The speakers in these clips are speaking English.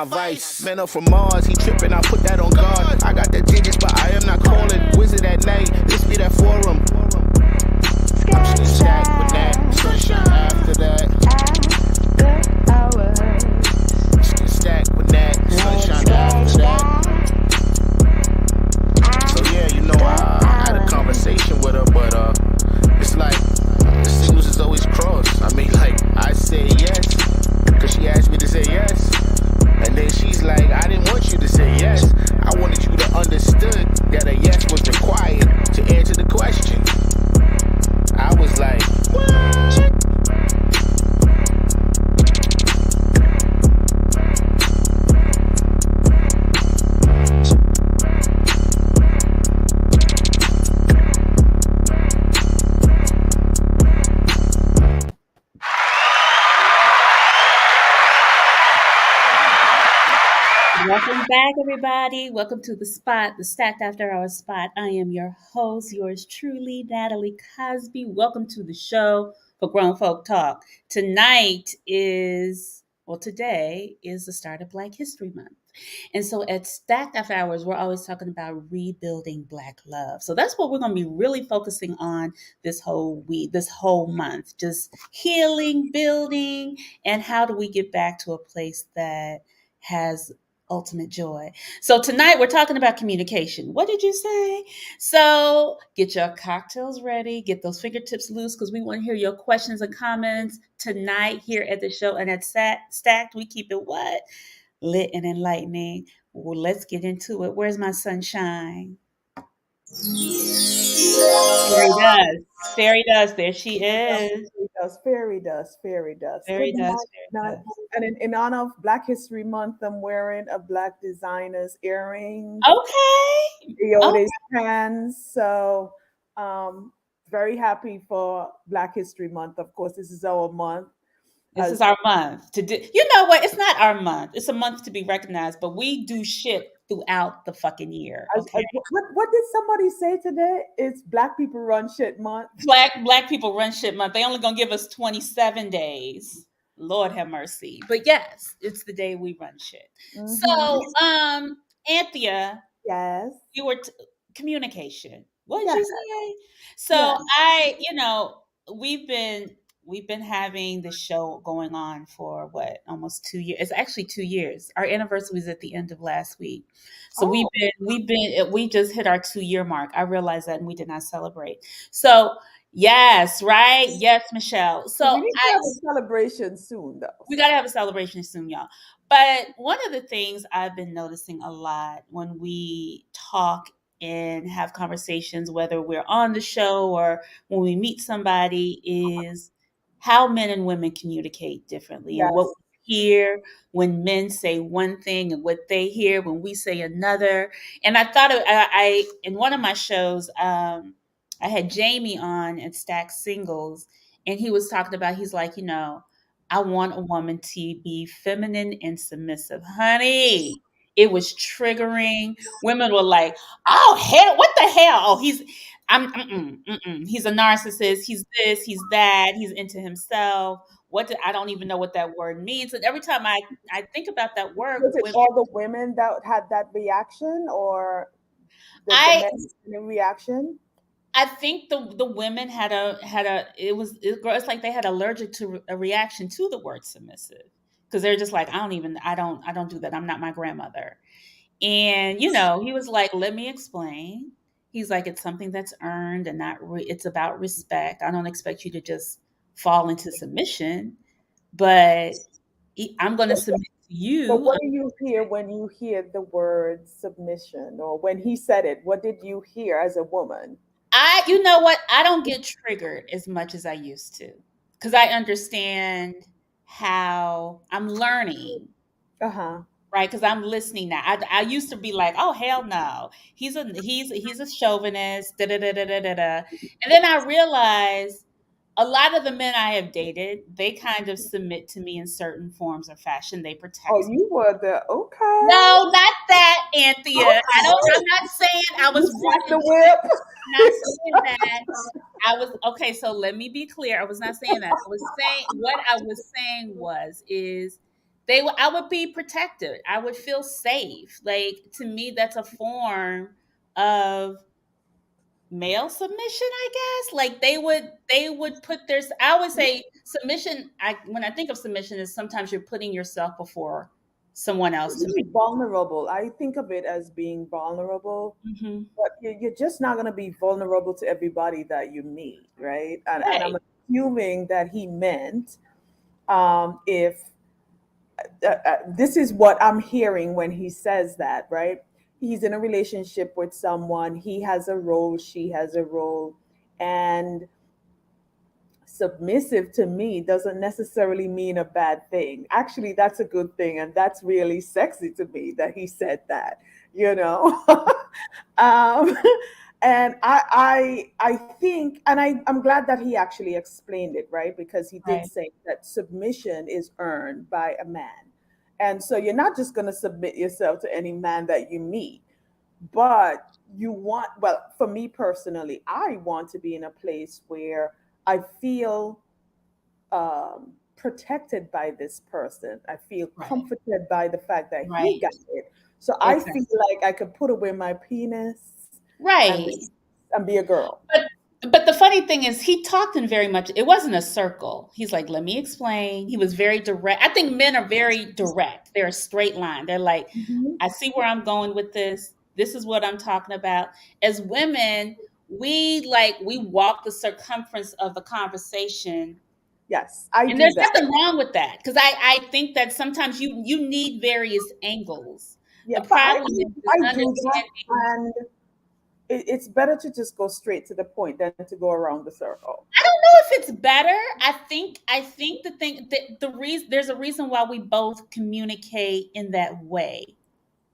my vice. Man up from Mars, he tripping, I put that on guard. I got the digits, but I am not calling. Wizard at night, this be that forum. I'm just gonna stack with that. Sunshine after that. Just gonna stack with that. Sunshine after that. So yeah, you know, I had a conversation with her, but it's like the signals is always crossed. I mean, like, I say yes, cause she asked me to say yes. And then she's like, I didn't want you to say yes. I wanted you to understood that a yes was required to answer the question. I was like, what? Welcome back, everybody. Welcome to the spot, the Stacked After Hours spot. I am your host, yours truly, Natalie Cosby. Welcome to the show for Grown Folk Talk. Today is the start of Black History Month. And so at Stacked After Hours, we're always talking about rebuilding Black love. So that's what we're going to be really focusing on this whole week, this whole month. Just healing, building, and how do we get back to a place that has ultimate joy. So tonight we're talking about communication. What did you say? So get your cocktails ready, get those fingertips loose, because we want to hear your questions and comments tonight here at the show. And at Stacked, we keep it what? Lit and enlightening. Well, let's get into it. Where's my sunshine? Fairy dust. Fairy dust. There she is. Fairy dust. Fairy dust. And in honor of Black History Month, I'm wearing a Black designer's earrings, Okay. Iode's pants. So very happy for Black History Month. Of course, this is our month. This is our month to do. You know what? It's not our month. It's a month to be recognized, but we do shit throughout the fucking year. Okay. What did somebody say today? It's Black People Run Shit Month. Black People Run Shit Month. They only gonna give us 27 days. Lord have mercy. But yes, it's the day we run shit. Mm-hmm. So, Anthea. Yes. You were communication. What did you say? So we've been having the show going on for what, almost 2 years. It's actually 2 years. Our anniversary was at the end of last week. So we just hit our 2-year mark. I realized that, and we did not celebrate. So yes, right? Yes, Michelle. So we need to have a celebration soon, though. We got to have a celebration soon, y'all. But one of the things I've been noticing a lot when we talk and have conversations, whether we're on the show or when we meet somebody, is how men and women communicate differently. Yes. And what we hear when men say one thing and what they hear when we say another. And I thought I in one of my shows, I had Jamie on at Stack Singles, and he was talking about, he's like, I want a woman to be feminine and submissive. Honey, it was triggering. Women were like, oh, hell, what the hell? Oh, he's a narcissist. He's this, he's that. He's into himself. I don't even know what that word means. And every time I think about that word. Was it all the women that had that reaction, or the men reaction? I think the women had it's like they had allergic to a reaction to the word submissive, because they're just like, I don't do that. I'm not my grandmother. And he was like, let me explain. He's like, it's something that's earned, and it's about respect. I don't expect you to just fall into submission, but I'm going to submit to you. But what do you hear when you hear the word submission, or when he said it? What did you hear as a woman? You know what? I don't get triggered as much as I used to, because I understand how I'm learning. Right? Because I'm listening now. I used to be like, oh, hell no. He's a chauvinist, da-da-da-da-da-da. And then I realized a lot of the men I have dated, they kind of submit to me in certain forms or fashion. They protect me. Oh, you were okay. No, not that, Anthea. Okay. I'm not saying I was the whip. I'm not saying that. Okay, so let me be clear. I was not saying that. What I was saying is I would be protected. I would feel safe. Like, to me, that's a form of male submission, I guess. Like, they would put their, I would say submission, when I think of submission, is sometimes you're putting yourself before someone else to make. Vulnerable. I think of it as being vulnerable, Hmm. but you're just not going to be vulnerable to everybody that you meet, right? And I'm Right. assuming that he meant, if this is what I'm hearing when he says that, right? He's in a relationship with someone, he has a role, she has a role, and submissive to me doesn't necessarily mean a bad thing. Actually, that's a good thing, and that's really sexy to me that he said that, you know. um, and I think, and I'm glad that he actually explained it, right? Because he did Right. say that submission is earned by a man, and so you're not just going to submit yourself to any man that you meet, but you want, well, for me personally, I want to be in a place where I feel protected by this person. I feel Right. comforted by the fact that he Right. got it. So I feel Exactly. like I could put away my penis and Right. and be a girl. But the funny thing is, he talked in very much, it wasn't a circle. He's like, let me explain. He was very direct. I think men are very direct. They're a straight line. They're like, Mhm. I see where I'm going with this. This is what I'm talking about. As women, we walk the circumference of the conversation. Yes, I And do there's that. nothing wrong with that. Because I think that sometimes you need various angles. Yeah, The but problem is I do that, understanding. and it's better to just go straight to the point than to go around the circle. I don't know if it's better. I think the thing that the reason there's a reason why we both communicate in that way,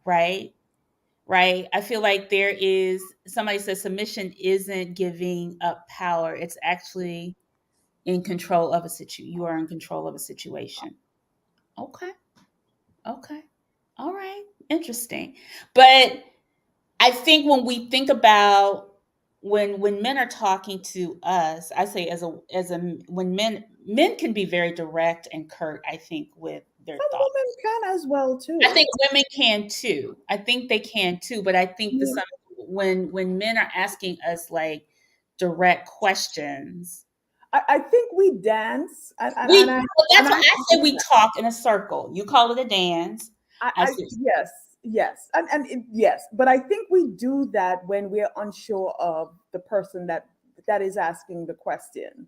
right? Right? I feel like there is, somebody says submission isn't giving up power. It's actually in control of a situation. You are in control of a situation. Okay. Okay. All right. Interesting. But I think when we think about, when men are talking to us, I say, when men can be very direct and curt, I think, with their Some thoughts. women can as well I too. think women can too. I think they can too, but I think that Yeah. some, when men are asking us like direct questions, I think we dance, well, and that's I what I say, we talk in a circle. You call it a dance. I I say, yes, yes, yes, but I think we do that when we're unsure of the person that is asking the question,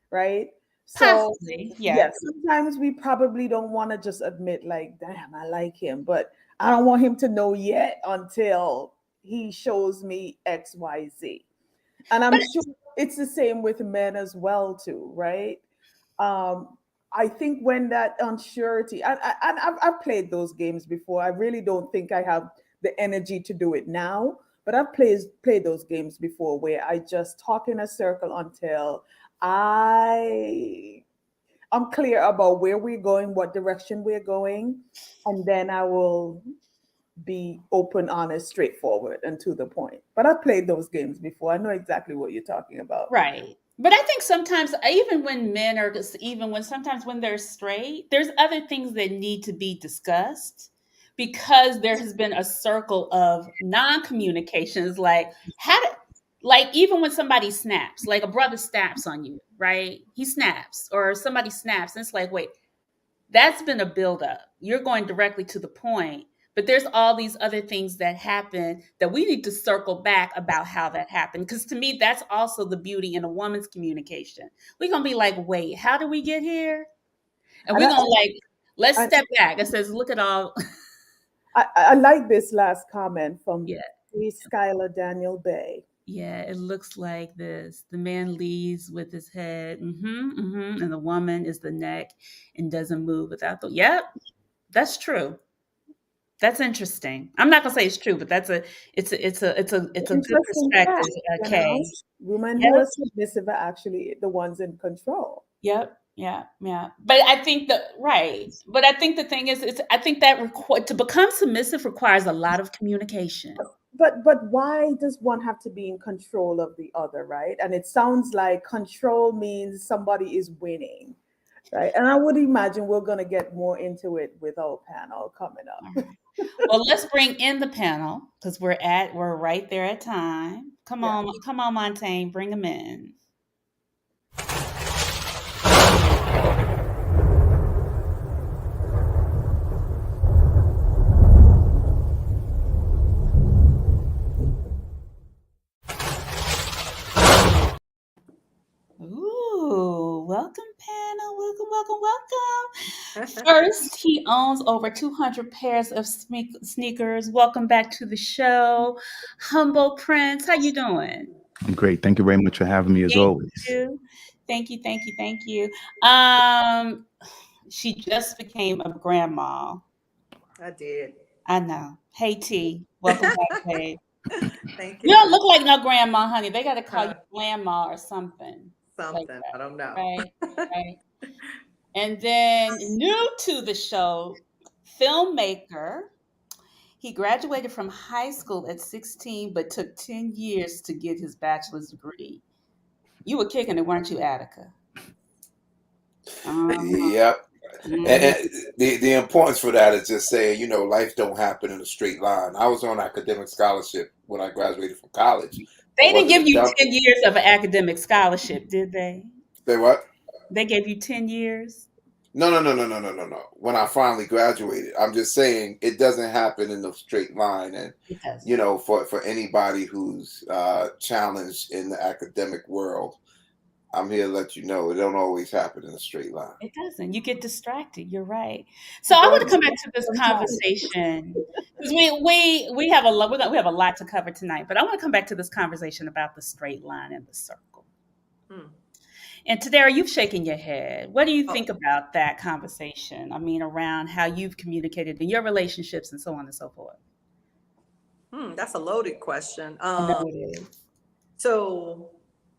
right? So possibly, yes. yes, sometimes we probably don't want to just admit like, damn, I like him, but I don't want him to know yet until he shows me X, Y, Z. And I'm But sure it's the same with men as well too, right? um, I think when that unsurety, and I've played those games before. I really don't think I have the energy to do it now, but I've played those games before where I just talk in a circle until I I'm clear about where we're going, what direction we're going, and then I will be open, honest, straightforward, and to the point. But I've played those games before. I know exactly what you're talking about. right. But I think sometimes, even when men are, even when sometimes when they're straight, there's other things that need to be discussed, because there has been a circle of non-communications. Like, how to, like, even when somebody snaps, like a brother snaps on you, right? He snaps, or somebody snaps, and it's like, wait, that's been a buildup. You're going directly to the point, but there's all these other things that happen that we need to circle back about how that happened. Because to me, that's also the beauty in a woman's communication. We're gonna be like, wait, how did we get here? And And we're gonna like, let's I, step back. It says, look at all. I like this last comment from Yeah, Skylar Daniel Bay. yeah. It looks like this. The man leads with his head, and the woman is the neck and doesn't move without the. Yep, that's true. That's interesting. I'm not gonna say it's true, but it's a good Interesting perspective. fact, you know, Okay. women Yep. who are submissive are actually the ones in control. Yep. Yeah. Yeah. But I think that, right. But I think the thing is, I think that to become submissive requires a lot of communication. But why does one have to be in control of the other, right? And it sounds like control means somebody is winning. Right. And I would imagine we're going to get more into it with our panel coming All up. right. Well, let's bring in the panel because we're right there at time. Yeah. Come on, Montaigne, bring them in. Ooh, welcome, panel. Welcome, welcome, welcome. First, he owns over 200 pairs of sneakers. Welcome back to the show. Humble Prince, how you doing? I'm great. Thank you very much for having me as Thank always. you. Thank you, thank you, thank you. Um, she just became a grandma. I did. I know. Hey T, welcome back, babe. Thank You you. don't look like no grandma, honey. They gotta call you Huh, grandma or something like something. I don't that. know. Right, right. And then new to the show, filmmaker. He graduated from high school at 16, but took 10 years to get his bachelor's degree. You were kicking it, weren't you, Attica? Uh-huh. Yep. Mhm. And the importance for that is just saying, life don't happen in a straight line. I was on academic scholarship when I graduated from college. I They didn't wasn't give a you dump. 10 years of an academic scholarship, did they? Say what? They gave you 10 years? No, no, no, no, no, no, no, no. When I finally graduated, I'm just saying it doesn't happen in a straight line. And It doesn't. for anybody who's challenged in the academic world, I'm here to let you know it don't always happen in a straight line. It doesn't. You get distracted. You're right. So I want to come back to this Sometimes. conversation because we have a lot we have a lot to cover tonight. But I want to come back to this conversation about the straight line and the circle. Hmm. And Tadara, you've shaken your head. What do you Oh, think about that conversation? I mean, around how you've communicated in your relationships and so on and so forth. that's a loaded question. I know it is. So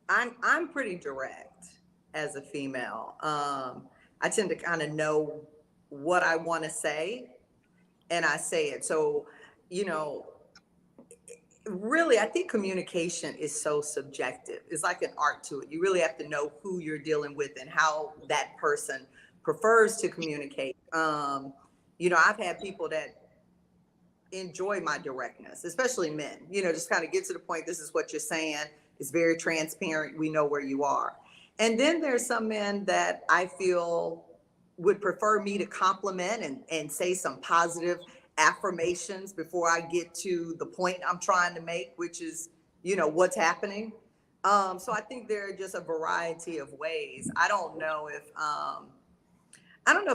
I'm pretty direct as a female. I tend to kind of know what I want to say, and I say it. So, you know, really, I think communication is so subjective. It's like an art to it. You really have to know who you're dealing with and how that person prefers to communicate. I've had people that enjoy my directness, especially men, just kind of get to the point. This is what you're saying. It's very transparent. We know where you are. And then there's some men that I feel would prefer me to compliment and say some positive affirmations before I get to the point I'm trying to make, which is, what's happening. So I think there are just a variety of ways. I don't know if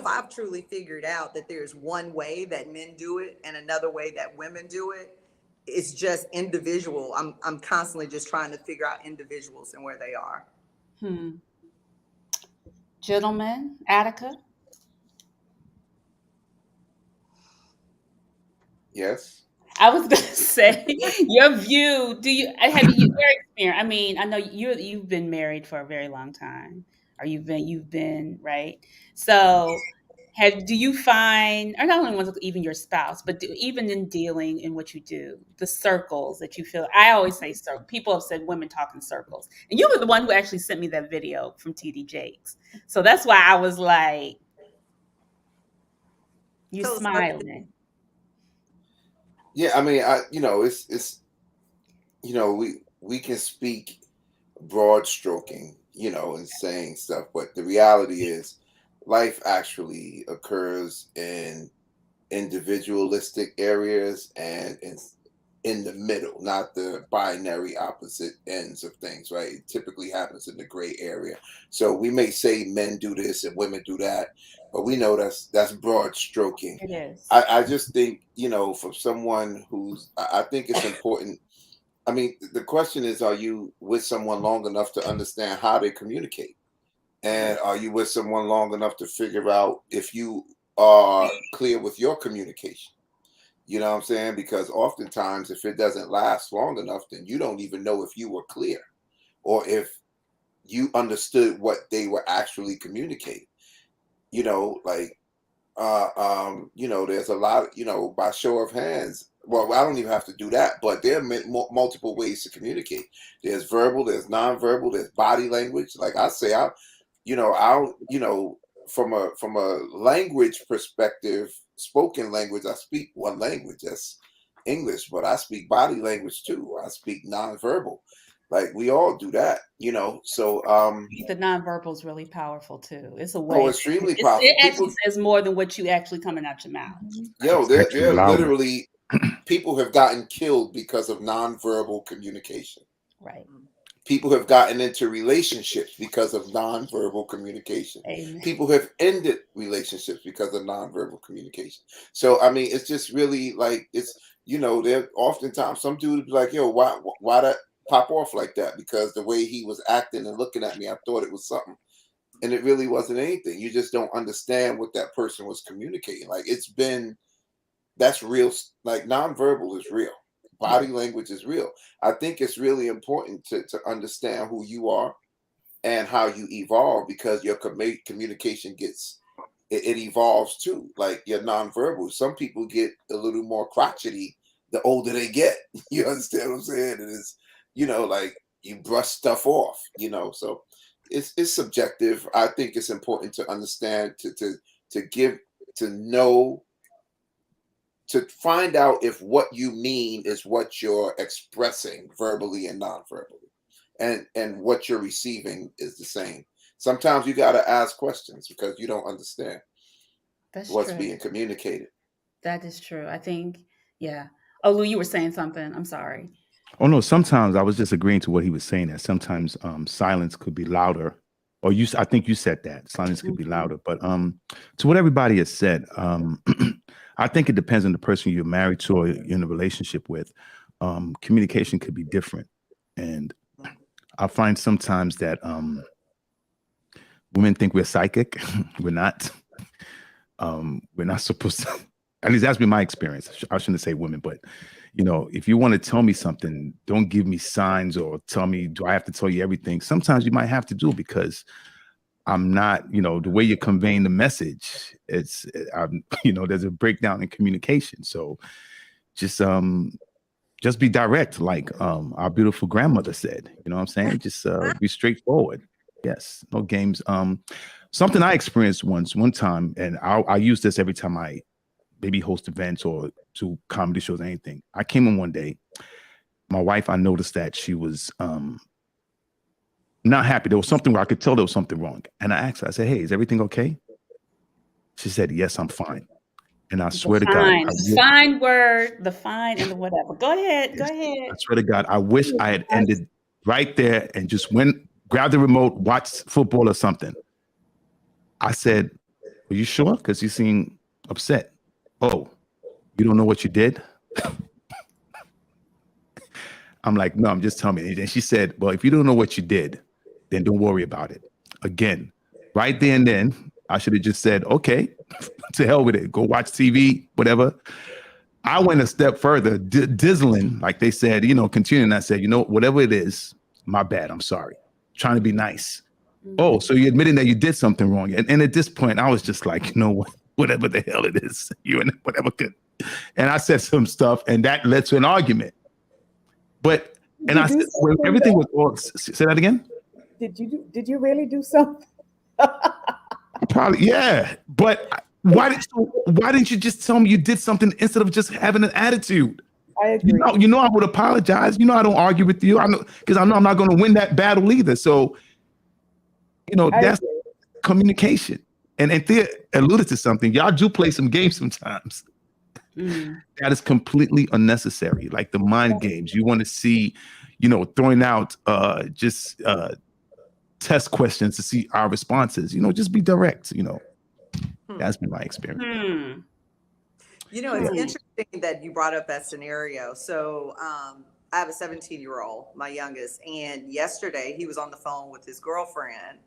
I've truly figured out that there's one way that men do it and another way that women do it. It's just individual. I'm constantly just trying to figure out individuals and where they are. Hmm. Gentlemen, Attica. Yes. I was gonna say your view. Do you have you your experience? I mean, I know you've been married for a very long time, or you've been right. So, do you find, or not only with even your spouse, but even in dealing in what you do, the circles that you feel? I always say circle. People have said women talk in circles, and you were the one who actually sent me that video from TD Jakes. So that's why I was like, you So, so smiling. Yeah, I mean, it's we can speak broad stroking, and saying stuff, but the reality is life actually occurs in individualistic areas and in the middle, not the binary opposite ends of things, right? It typically happens in the gray area. So we may say men do this and women do that, but we know that's broad stroking. It is. I just think, for someone I think it's important. I mean, the question is, are you with someone long enough to understand how they communicate? And are you with someone long enough to figure out if you are clear with your communication? You know what I'm saying? Because oftentimes, if it doesn't last long enough, then you don't even know if you were clear or if you understood what they were actually communicating. Like, there's a lot, by show of hands. Well, I don't even have to do that, but there are multiple ways to communicate. There's verbal, there's nonverbal, there's body language. Like I say, I'll, from a language perspective, spoken language, I speak one language, that's English, but I speak body language too. I speak nonverbal. Like we all do that, you know. So The nonverbal is really powerful too. It's a oh, way. extremely powerful. It actually People, says more than what you actually coming out your mouth. yo, It's actually they're louder. literally people have gotten killed because of nonverbal communication. Right. People have gotten into relationships because of nonverbal communication. Amen. People have ended relationships because of nonverbal communication. So I mean, it's just really like it's, you know, there oftentimes some dude be like, yo, why that pop off like that? Because the way he was acting and looking at me, I thought it was something. And it really wasn't anything. You just don't understand what that person was communicating. Like that's real. Like nonverbal is real. Body language is real. I think it's really important to understand who you are and how you evolve, because your communication it evolves too. Like your nonverbal. Some people get a little more crotchety the older they get. You understand what I'm saying? And it's, you know, like you brush stuff off, you know. So it's subjective. I think it's important to understand, to know, to find out if what you mean is what you're expressing verbally and non-verbally, and what you're receiving is the same. Sometimes you got to ask questions because you don't understand what's true. being communicated. That is true. I think, yeah. Oh, Lou, you were saying something. I'm sorry. Oh no, sometimes I was just agreeing to what he was saying, that sometimes silence could be louder. Or I think you said that silence could be louder. But to what everybody has said, I think it depends on the person you're married to or you're in a relationship with. Communication could be different. And I find sometimes that women think we're psychic. We're not. We're not supposed to. At least that's been my experience. I shouldn't say women, but you know, if you want to tell me something, don't give me signs or tell me, do I have to tell you everything? Sometimes you might have to do it because I'm not, you know, the way you're conveying the message, you know, there's a breakdown in communication. So just be direct, like our beautiful grandmother said, you know what I'm saying? Just be straightforward. Yes, no games. Something I experienced one time, and I use this every time I maybe host events or do comedy shows or anything. I came in one day, my wife, I noticed that she was not happy. There was something where I could tell there was something wrong. And I asked her, I said, hey, is everything okay? She said, yes, I'm fine. And I swear to God, The fine word, the fine and the whatever. Go ahead. Go ahead. I swear to God, I wish I had ended right there and just grabbed the remote, watched football or something. I said, are you sure? Because you seem upset. Oh, you don't know what you did? I'm like, no, I'm just telling you. And she said, well, if you don't know what you did, then don't worry about it. Again, right there and then, I should have just said, okay, to hell with it. Go watch TV, whatever. I went a step further, dizzling, like they said, you know, continuing. I said, you know, whatever it is, my bad. I'm sorry. Trying to be nice. Oh, so you're admitting that you did something wrong. And at this point, I was just like, you know what? Whatever the hell it is, you and whatever could. And I said some stuff, and that led to an argument. But I said, when everything was all. Say that again. Did you really do something? Probably, yeah. But why didn't you just tell me you did something instead of just having an attitude? I agree. You know I would apologize. You know I don't argue with you. I know, because I know I'm not going to win that battle either. So, you know, that's communication. And Thea alluded to something. Y'all do play some games sometimes. That is completely unnecessary. Like the mind games. You want to see, you know, throwing out just test questions to see our responses. You know, just be direct. You know, that's been my experience. You know, it's interesting that you brought up that scenario. So I have a 17-year-old, my youngest, and yesterday he was on the phone with his girlfriend.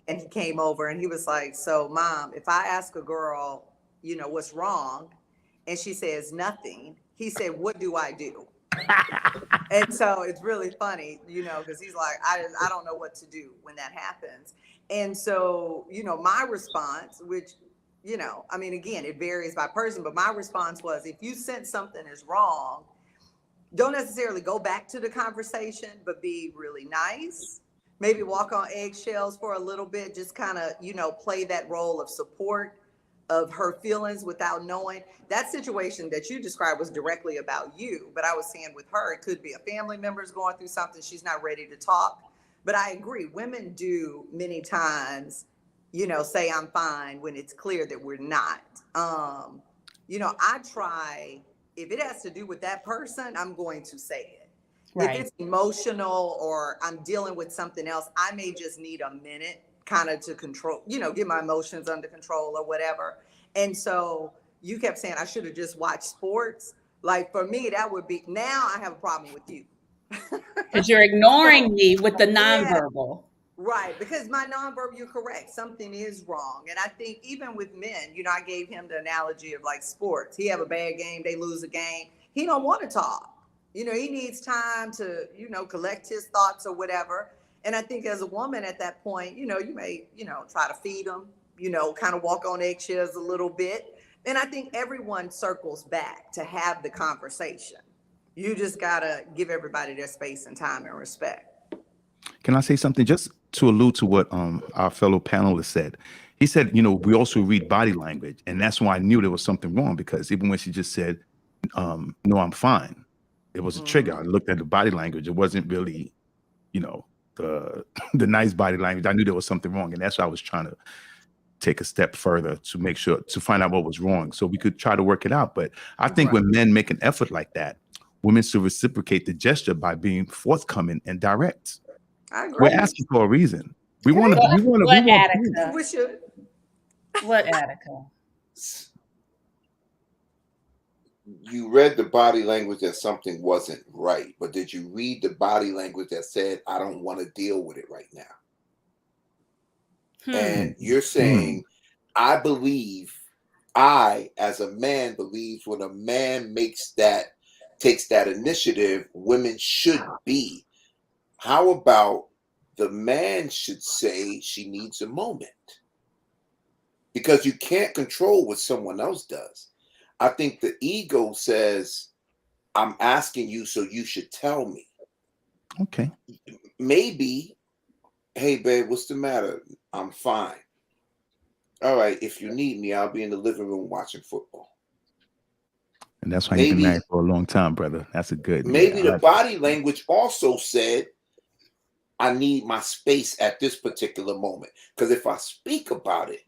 And he came over and he was like, so Mom, if I ask a girl, you know, what's wrong, and she says nothing, he said, what do I do? And so it's really funny, you know, because he's like, I don't know what to do when that happens. And so, you know, my response, which, you know, I mean, again, it varies by person, but my response was, if you sense something is wrong, don't necessarily go back to the conversation, but be really nice. maybe walk on eggshells for a little bit, just kind of, play that role of support of her feelings without knowing. That situation that you described was directly about you, but I was saying with her, it could be a family member's going through something, she's not ready to talk. But I agree, women do many times, say I'm fine when it's clear that we're not. I try, if it has to do with that person, I'm going to say it. Right. If it's emotional or I'm dealing with something else, I may just need a minute kind of to control, get my emotions under control or whatever. And so you kept saying I should have just watched sports. Like for me, that would be, now I have a problem with you. Because you're ignoring me with the nonverbal. Right, because my nonverbal, you're correct. Something is wrong. And I think even with men, I gave him the analogy of like sports. He have a bad game, they lose a game. He don't want to talk. He needs time to, collect his thoughts or whatever. And I think as a woman at that point, you may, try to feed him, kind of walk on eggshells a little bit. And I think everyone circles back to have the conversation. You just got to give everybody their space and time and respect. Can I say something just to allude to what our fellow panelist said? He said, we also read body language. And that's why I knew there was something wrong, because even when she just said, no, I'm fine, it was a trigger. I looked at the body language. It wasn't really, the nice body language. I knew there was something wrong. And that's why I was trying to take a step further to make sure, to find out what was wrong so we could try to work it out. But I think when men make an effort like that, women should reciprocate the gesture by being forthcoming and direct. I agree. We're asking for a reason. We want Attica? We should. What Attica? You read the body language that something wasn't right, but did you read the body language that said, I don't want to deal with it right now? And you're saying, I as a man believes when a man takes that initiative, women should be. How about the man should say she needs a moment? Because you can't control what someone else does. I think the ego says, I'm asking you, so you should tell me. Okay. Maybe, hey, babe, what's the matter? I'm fine. All right, if you need me, I'll be in the living room watching football. And that's why you've been married for a long time, brother. That's a good. Maybe the body language also said, I need my space at this particular moment. Because if I speak about it,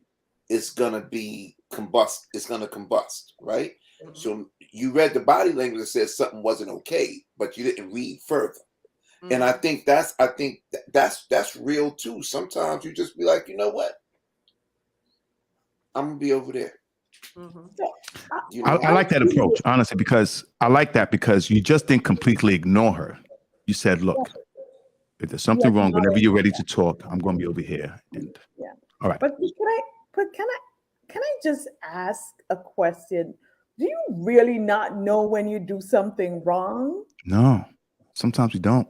it's gonna be combust. It's gonna combust, right? Mm-hmm. So you read the body language that says something wasn't okay, but you didn't read further. Mm-hmm. And I think that's real too. Sometimes you just be like, you know what? I'm gonna be over there. Mm-hmm. I like that approach, honestly, because I like that because you just didn't completely ignore her. You said, look, if there's something wrong, whenever you're ready to talk, I'm going to be over here. And all right. But can I just ask a question? Do you really not know when you do something wrong? No, sometimes we don't.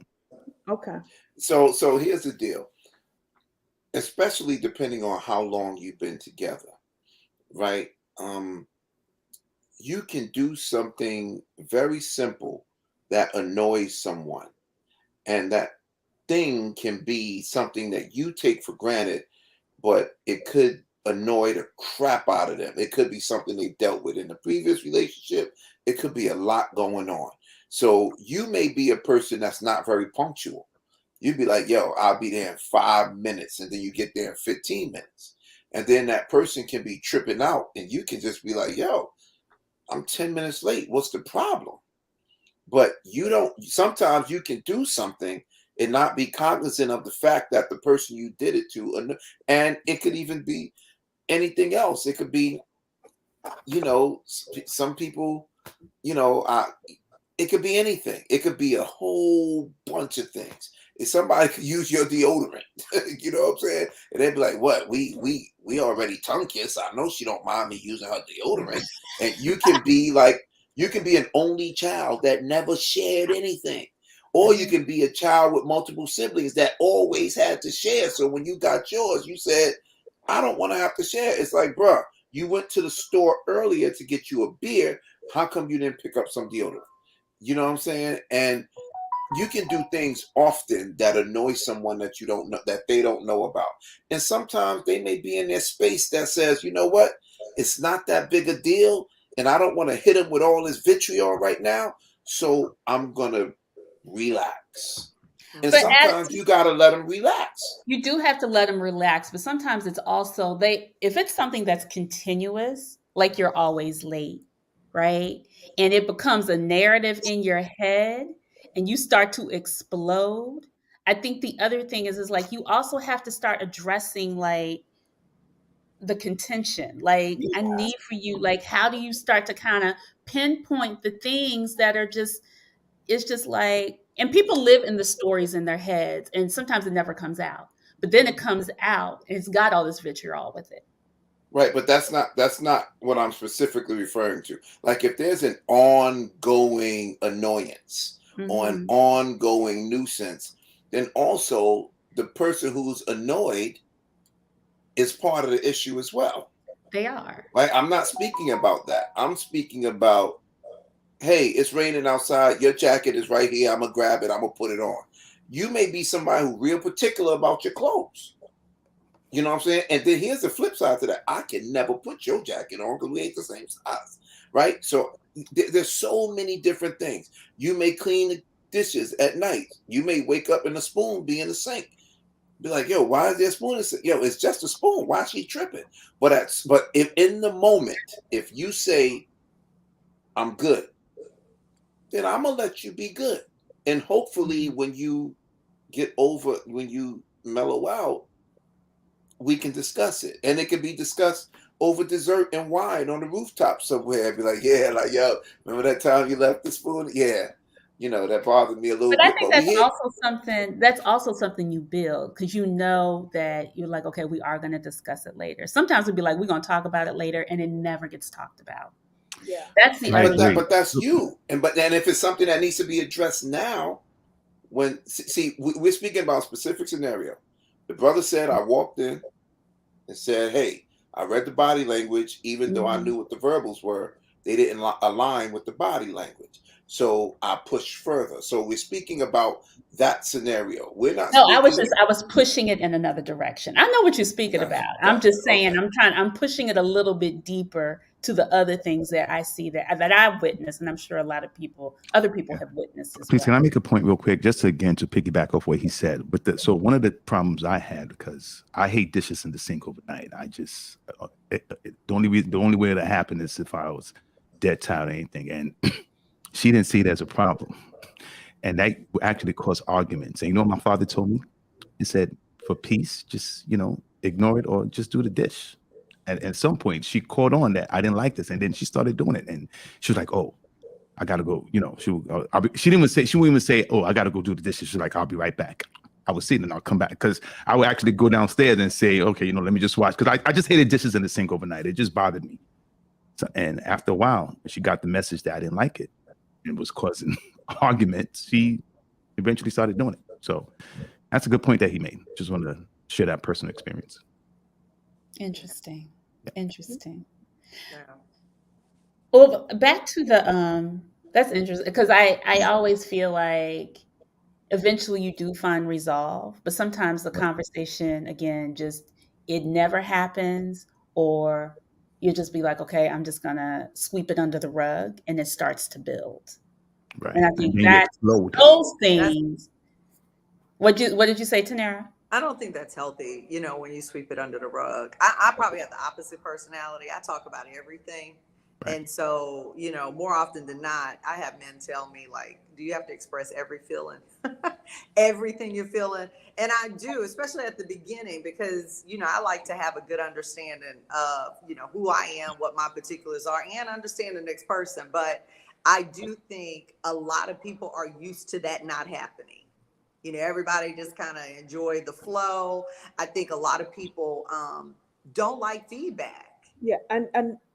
Okay. So here's the deal. Especially depending on how long you've been together, right? You can do something very simple that annoys someone, and that thing can be something that you take for granted, but it could annoy the crap out of them. It could be something they dealt with in the previous relationship. It could be a lot going on. So you may be a person that's not very punctual. You'd be like, yo, I'll be there in 5 minutes. And then you get there in 15 minutes. And then that person can be tripping out. And you can just be like, yo, I'm 10 minutes late. What's the problem? But sometimes you can do something and not be cognizant of the fact that the person you did it to, and it could even be anything else. It could be, some people, it could be anything. It could be a whole bunch of things. If somebody could use your deodorant, you know what I'm saying? And they'd be like, what? We already tongue kiss. I know she don't mind me using her deodorant. And you can be an only child that never shared anything. Or you can be a child with multiple siblings that always had to share. So when you got yours, you said, I don't want to have to share. It's like, bruh, you went to the store earlier to get you a beer. How come you didn't pick up some deodorant? You know what I'm saying? And you can do things often that annoy someone that you don't know, that they don't know about. And sometimes they may be in their space that says, you know what, it's not that big a deal, and I don't want to hit him with all this vitriol right now, so I'm gonna relax. And But sometimes you gotta let them relax. you do have to let them relax, but sometimes it's also if it's something that's continuous, like you're always late, right? And it becomes a narrative in your head and you start to explode. I think the other thing is like you also have to start addressing like the contention. Like I need for you, like how do you start to kind of pinpoint the things that are just it's just like, and people live in the stories in their heads, and sometimes it never comes out. But then it comes out, and it's got all this vitriol with it. Right, but that's not what I'm specifically referring to. Like if there's an ongoing annoyance or an Mhm. ongoing nuisance, then also the person who's annoyed is part of the issue as well. They are. Right? I'm not speaking about that. I'm speaking about, hey, it's raining outside. Your jacket is right here. I'm gonna grab it. I'm gonna put it on. You may be somebody who's real particular about your clothes. You know what I'm saying? And then here's the flip side to that. I can never put your jacket on because we ain't the same size. Right? So there's so many different things. You may clean the dishes at night. You may wake up and the spoon be in the sink. Be like, yo, why is there a spoon in the sink? Yo, it's just a spoon. Why is she tripping? But if in the moment, if you say, I'm good, then I'm gonna let you be good. And hopefully when you when you mellow out, we can discuss it. And it can be discussed over dessert and wine on the rooftop somewhere. Be like, yeah, like, yo, remember that time you left the spoon? Yeah. You know, that bothered me a little But I bit. think But we hit. that's also something you build because you know that you're like, okay, we are going to discuss it later. Sometimes we'd be like, we're going to talk about it later, and it never gets talked about. Yeah. That's the I other agree. But that's you. And if it's something that needs to be addressed now, we're speaking about a specific scenario. The brother said, I walked in and said, hey, I read the body language, even though I Mhm. knew what the verbals were, they didn't align with the body language. So I pushed further. So we're speaking about that scenario. We're not No, speaking. I was pushing it in another direction. I know what you're speaking about. I'm Gotcha. just saying Okay. I'm pushing it a little bit deeper to the other things that I see that I've witnessed, and I'm sure a lot of other people Yeah. have witnessed as Please, well. can I make a point real quick, just to, again, to piggyback off what he said? So one of the problems I had, because I hate dishes in the sink overnight. I just the only way that happened is if I was dead tired or anything, and she didn't see it as a problem, and that actually caused arguments. And you know what my father told me? He said, for peace, just ignore it or just do the dish. And at some point, she caught on that I didn't like this, and then she started doing it, and she was like, "Oh, I gotta go." She didn't even say. She wouldn't even say, "Oh, I gotta go do the dishes." She's like, "I'll be right back." I was sitting and I'll come back because I would actually go downstairs and say, "Okay, let me just watch," because I just hated dishes in the sink overnight. It just bothered me. So, and after a while, she got the message that I didn't like it and was causing arguments. She eventually started doing it. So that's a good point that he made. Just wanted to share that personal experience. Interesting. Interesting. Yeah. Well, back to the that's interesting because I always feel like eventually you do find resolve, but sometimes the Right. conversation again just it never happens, or you'll just be like, okay, I'm just gonna sweep it under the rug, and it starts to build. Right. And I And think then you that explode. those That's things. What did you say, Tanera? I don't think that's healthy, when you sweep it under the rug. I probably have the opposite personality. I talk about everything. Right. And so, more often than not, I have men tell me, like, do you have to express every feeling, everything you're feeling? And I do, especially at the beginning, because, I like to have a good understanding of, who I am, what my particulars are, and understand the next person. But I do think a lot of people are used to that not happening. Everybody just kind of enjoy the flow. I think a lot of people don't like feedback. Yeah, and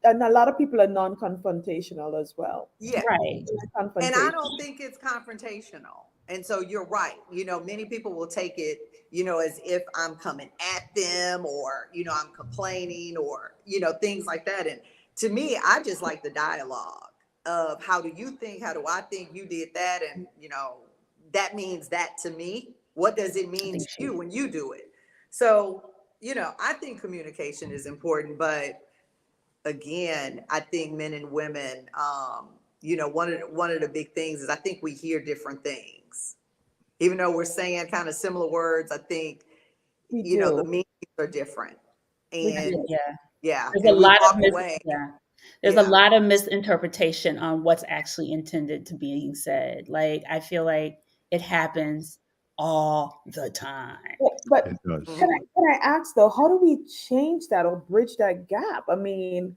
a lot of people are non-confrontational as well. Yeah. Right. And I Confrontation. don't think it's confrontational. And so you're right. Many people will take it, as if I'm coming at them or, I'm complaining or, things like that. And to me, I just like the dialogue of how do you think? How do I think you did that? And, that means that to me. What does it mean think to she- you when you do it? So, I think communication is important, but again, I think men and women, one of the big things is I think we hear different things. Even though we're saying kind of similar words, I think, We the do. meanings are different. We And do. yeah, There's and a we lot walk of away. there's a Yeah. lot of misinterpretation on what's actually intended to being said. Like I feel like it happens all the time. But It does. can I ask though, how do we change that or bridge that gap? I mean,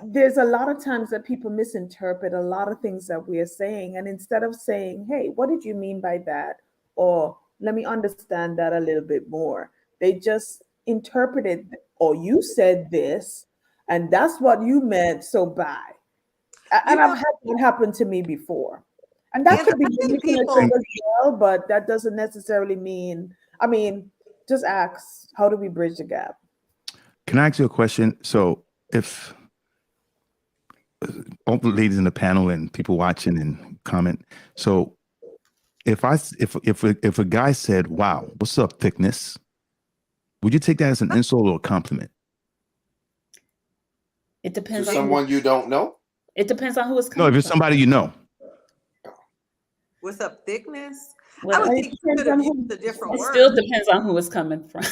there's a lot of times that people misinterpret a lot of things that we are saying, and instead of saying, "Hey, what did you mean by that?" or "Let me understand that a little bit more," they just interpreted, "Or you said this, and that's what you meant, so bye." And I've had that happen to me before. And that could be I think manipulative as well, but that doesn't necessarily mean, I mean, just ask, how do we bridge the gap? Can I ask you a question? So if all the ladies in the panel and people watching and comment, so if a guy said, "Wow, what's up, thickness?" Would you take that as an insult or a compliment? It To depends on someone you don't know? it depends on who it's No, coming if it's from. somebody you know. What's up, thickness? Well, I would it think you depends could have on who- used a different It word. still depends on who it's coming from.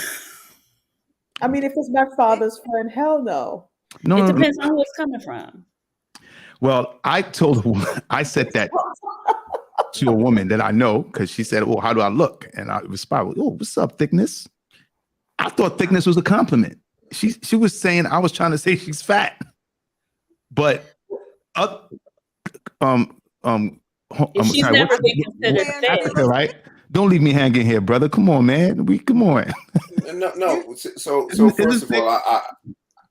I mean, if it's my father's friend, hell no. No, It no, no. depends on who it's coming from. Well, I said that to a woman that I know because she said, "Oh, how do I look?" And I responded, "Oh, what's up, thickness?" I thought thickness was a compliment. She was saying I was trying to say she's fat, but If she's sorry, never been considered Man, thick, feel- right? Don't leave me hanging here, brother. Come on, man. Come on. No. So Isn't first of thick- all,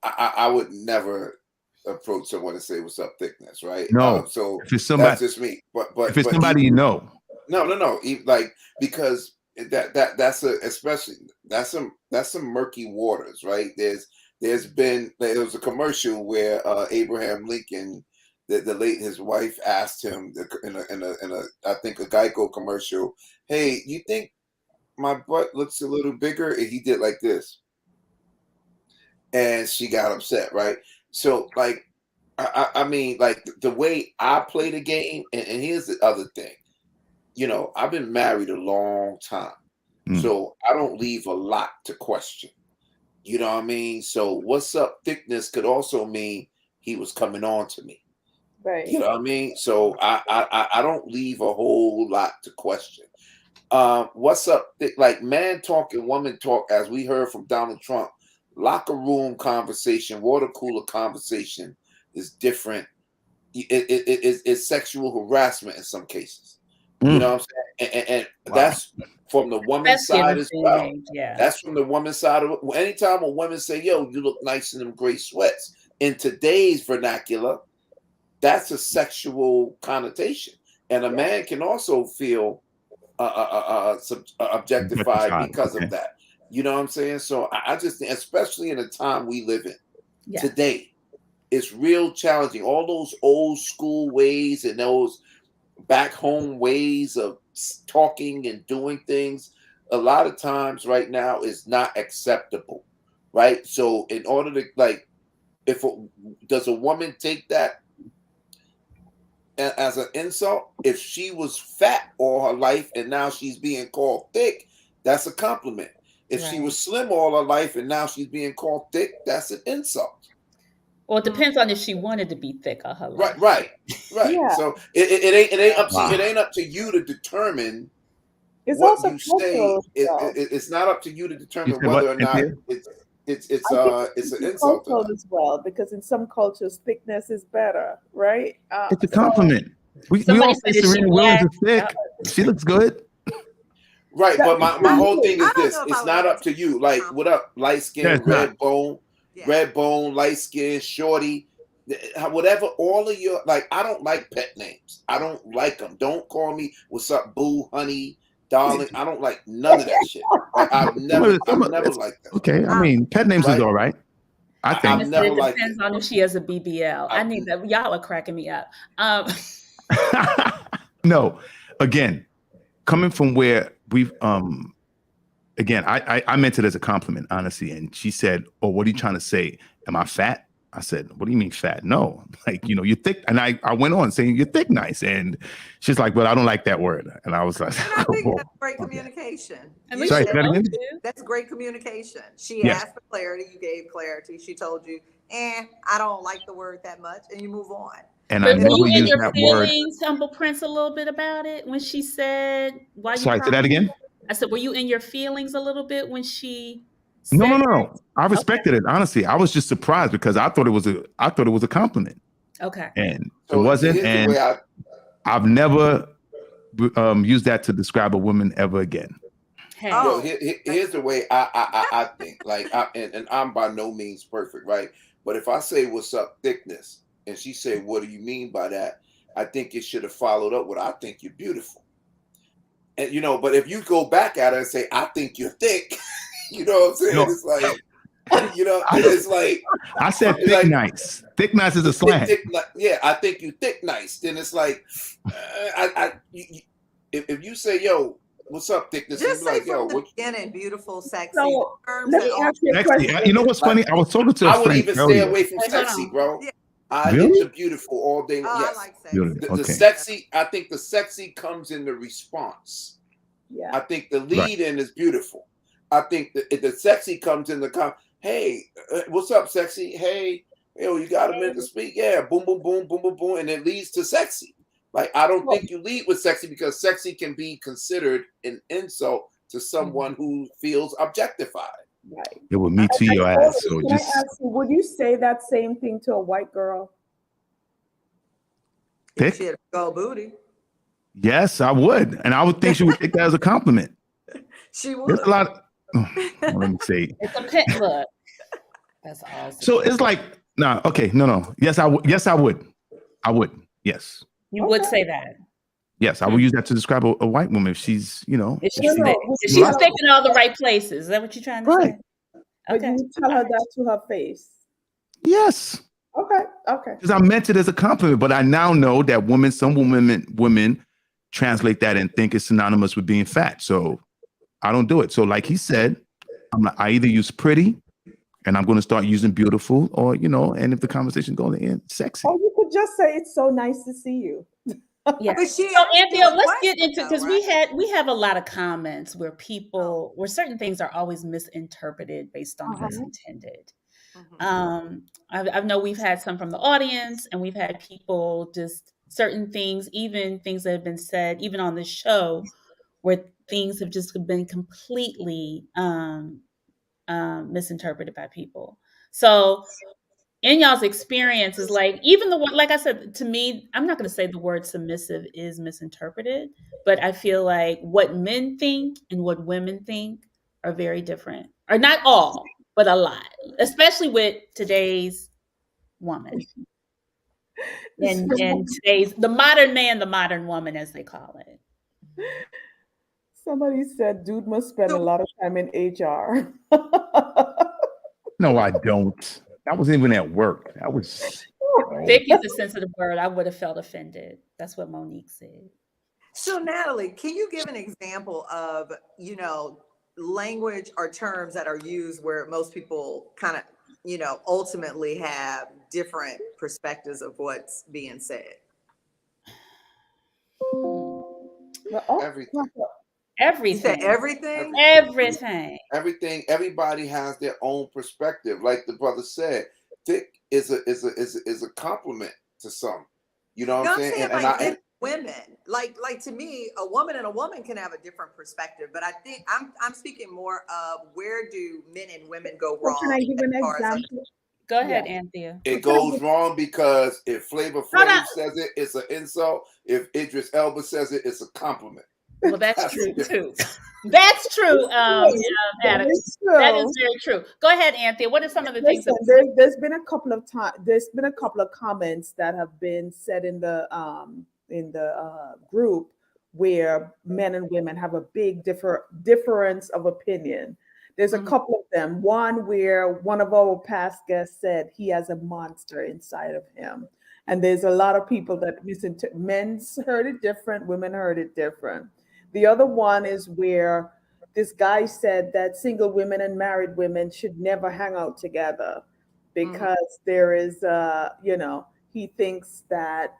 I would never approach someone and say, "What's up, thickness?" Right? No. So If it's somebody, that's just me. But if it's somebody you know, no. Like, because that's some murky waters, right? There was a commercial where Abraham Lincoln, the late his wife asked him in a I think a Geico commercial, "Hey, you think my butt looks a little bigger?" And he did like this, and she got upset, right? So like, I mean, like the way I play the game, and here's the other thing, I've been married a long time, so I don't leave a lot to question. You know what I mean? So what's up thickness could also mean he was coming on to me. Right. You know what I mean? So I don't leave a whole lot to question. What's up? Like man talk and woman talk, as we heard from Donald Trump, locker room conversation, water cooler conversation is different. It's sexual harassment in some cases. You know what I'm saying? And that's from the woman's side as well. Yeah. That's from the woman's side of it. Anytime a woman say, "Yo, you look nice in them gray sweats," in today's vernacular, that's a sexual connotation, and a man can also feel objectified because of that. You know what I'm saying? So I just think, especially in the time we live in today, it's real challenging. All those old school ways and those back home ways of talking and doing things, a lot of times right now is not acceptable, right? So in order to does a woman take that as an insult? If she was fat all her life and now she's being called thick, that's a compliment. If she was slim all her life and now she's being called thick, that's an insult. Well, it depends on if she wanted to be thick all her life. Right. Yeah. So it ain't up to you to determine It's what also you say. cultural as well. It's not up to you to determine said whether what, or not Cynthia? it's I think an insult or cultural not. as well, because in some cultures, thickness is better, right? It's a compliment. We Somebody all say said, "Is she Serena Williams is black?" thick. She looks good. Right, but my whole thing is I don't this: know if I it's would not ever up to take you. it Like, as a what up, light skin, Yeah, it's red Yeah. bone, light skin, shorty, whatever. All of your I don't like pet names. I don't like them. Don't call me what's up, boo, honey, darling. I don't like none of that shit. Like, I've never liked that. Okay, I mean, pet names is all right. I think. I've never It liked depends it. on if she has a BBL. I need that. Y'all are cracking me up. No, again, coming from where we've again, I meant it as a compliment, honestly. And she said, "Oh, what are you trying to say? Am I fat?" I said, "What do you mean fat? No, like, you know, you're thick." And I went on saying, "You're thick, nice." And she's like, "Well, I don't like that word." And I was like, And I think "Oh, that's great okay." communication. And You we Sorry, should say that said both again? do. that's great communication. She Yes. asked for clarity, you gave clarity. She told you, I don't like the word that much, and you move on. And I But were never you in used your that word. feelings, Humble Prince, a little bit about it when she said, "Why you Sorry, say that crying?" again? I said, "Were you in your feelings a little bit when she No, no, said?" no, no. I Okay, respected it, honestly. I was just surprised because I thought it was a compliment. okay. And it So wasn't. here's the And way I I've never used that to describe a woman ever again. Hey, well, Oh, here's the way I think. Like, and I'm by no means perfect, right? But if I say "What's up, thickness," and she say, "What do you mean by that?" I think it should have followed up with, "I think you're beautiful." And you know, but if you go back at her and say, "I think you're thick," you know what I'm saying? No, It's like, you know, I, it's like, I said it's thick like nice. Thick nice is a slang. yeah, I think you thick nice. Then it's like, if you say, "Yo, what's up, thickness?" and you just be say like, "Yo, from the what?" beginning, beautiful, sexy So terms let and me all. ask you a Sexy. question. You know what's funny? I was talking to a I would friend even stay earlier. away from wait, hold sexy, on. bro. Yeah. I hit Really? the beautiful all day. Oh, I Yes. like Really? sexy. The Okay. sexy, I think the sexy comes in the response. Yeah. I think the Right. lead in is beautiful. I think the sexy comes in hey, what's up, sexy? Hey, yo, you got a minute to speak? Yeah, boom, boom, boom, boom, boom, boom. And it leads to sexy. Like, I don't Well, think you lead with sexy because sexy can be considered an insult to someone who feels objectified. right. It would me to your ass. So Can I just ask you, would you say that same thing to a white girl? If thick. she had a gold booty, Yes, I would. And I would think she would take that as a compliment. she There's would. a lot. Let me say. It's a pit. Look, that's awesome. So it's like, nah, okay, no. Yes, I would. Yes, I would. I would. Yes. You would say that Yes, I would use that to describe a white woman if she's, you know, if if she's she, thick. Would If you she's tell thick in all the right places. Is that what you're trying to right. say? but Okay. you tell her that to her face? Yes. Okay. Okay. Because I meant it as a compliment, but I now know that some women translate that and think it's synonymous with being fat. So I don't do it. So like he said, I either use pretty and I'm going to start using beautiful, or, you know, and if the conversation goes in, sexy. Or you could just say, "It's so nice to see you." Yeah. But she So asked you Anthea, a let's get question into though, because right? we have a lot of comments where Oh. where certain things are always misinterpreted based on what's Uh-huh. intended. Mhm. I know we've had some from the audience, and we've had people just certain things, even things that have been said, even on this show, where things have just been completely misinterpreted by people. So, in y'all's experiences, like even the word, like I said, to me, I'm not going to say the word submissive is misinterpreted, but I feel like what men think and what women think are very different, or not all, but a lot, especially with today's woman and today's the modern man, the modern woman, as they call it. Somebody said, "Dude must spend a So lot of time in HR." No, I don't. That wasn't even at work. That was, Thick is a sensitive word. I would have felt offended. That's what Monique said. So Natalie, can you give an example of, language or terms that are used where most people kind of, ultimately have different perspectives of what's being said? Everything. You said Everything. everything? Everything. Everything. Everybody has their own perspective. Like the brother said, thick is a compliment to some. You know what No, I'm I'm saying? saying And like men, women. Like to me, a woman and a woman can have a different perspective, but I think I'm speaking more of where do men and women go So can wrong I give as an far as example? Go Yeah. ahead, Anthea. it Can I goes give, wrong because if Flavor Hold on. Flav says it, it's an insult. If Idris Elba says it, it's a compliment. Well, that's That's true the too. difference. That's true, that Adam. is That is true. very true. Go ahead, Anthea. What are some of the things Listen, that there's been a couple of there's been a couple of comments that have been said in the group where men and women have a big difference of opinion. There's a Mhm. couple of them. One where one of our past guests said he has a monster inside of him. And there's a lot of people that men's heard it different, women heard it different. The other one is where this guy said that single women and married women should never hang out together Mhm. because there is, he thinks that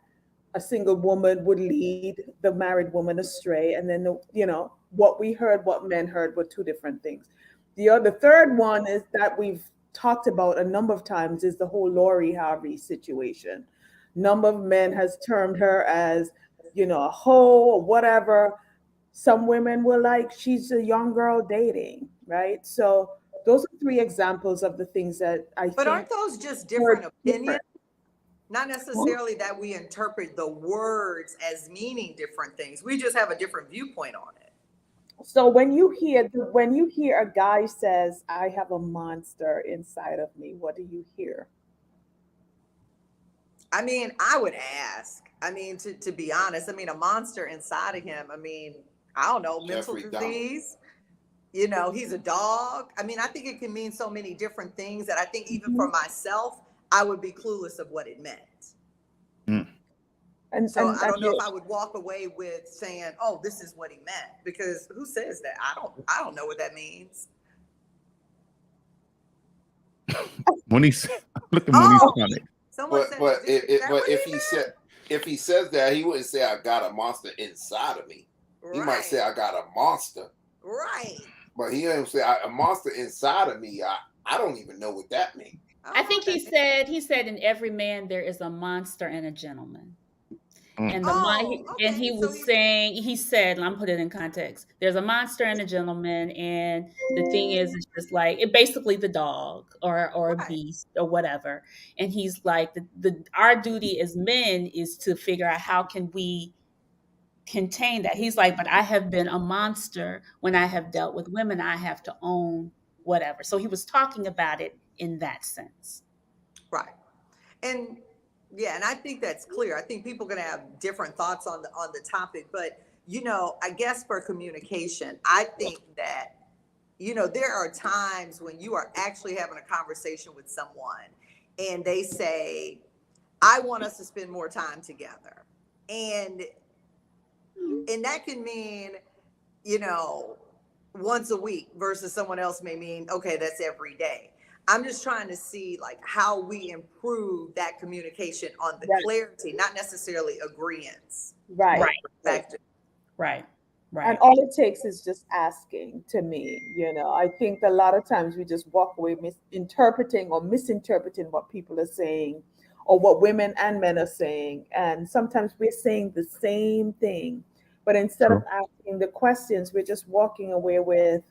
a single woman would lead the married woman astray. And then, what we heard, what men heard were two different things. The third one is that we've talked about a number of times is the whole Lori Harvey situation. Number of men has termed her as, a hoe or whatever. Some women were like, she's a young girl dating, right? So those are three examples of the things that I But think aren't those just were different opinions? different. Not necessarily that we interpret the words as meaning different things. We just have a different viewpoint on it. So when you hear a guy says, "I have a monster inside of me," what do you hear? I mean, I would ask. I mean, to be honest, I mean, a monster inside of him. I mean, I don't know, mental Jeffrey Dahmer. disease. He's a dog. I mean, I think it can mean so many different things that I think even for Mhm. myself, I would be clueless of what it meant. Mm. And So and, I and don't know if I would walk away with saying, "Oh, this is what he meant," because who says that? I don't know what that means. Monique, look at Monique's Oh, comment. someone But said, but is that what if he he meant? says that, he wouldn't say I got a monster inside of me. He might say Right, I got a monster, right. but he didn't say a monster inside of me. I don't even know what that means. I I don't know think what that means. he said in every man there is a monster and a gentleman. Mm. And Oh, and okay. he So was saying, he said, and I'm put it in context. There's a monster and a gentleman, and the thing is, it's just like it basically the dog or a right, beast or whatever. And he's like, the our duty as men is to figure out how can we contain that. He's like, but I have been a monster when I have dealt with women. I have to own whatever. So he was talking about it in that sense. right. And yeah, and I think that's clear. I think people are going to have different thoughts on the topic, but I guess for communication, I think that there are times when you are actually having a conversation with someone and they say, "I want us to spend more time together." And that can mean, you know, once a week versus someone else may mean, okay, that's every day. I'm just trying to see like how we improve that communication on the Right, clarity, not necessarily agreements right, or Right, right. perspective. right, And right. all it takes is just asking to me. I think a lot of times we just walk away misinterpreting or misinterpreting what people are saying or what women and men are saying. And sometimes we're saying the same thing, but instead of True. asking the questions, we're just walking away with,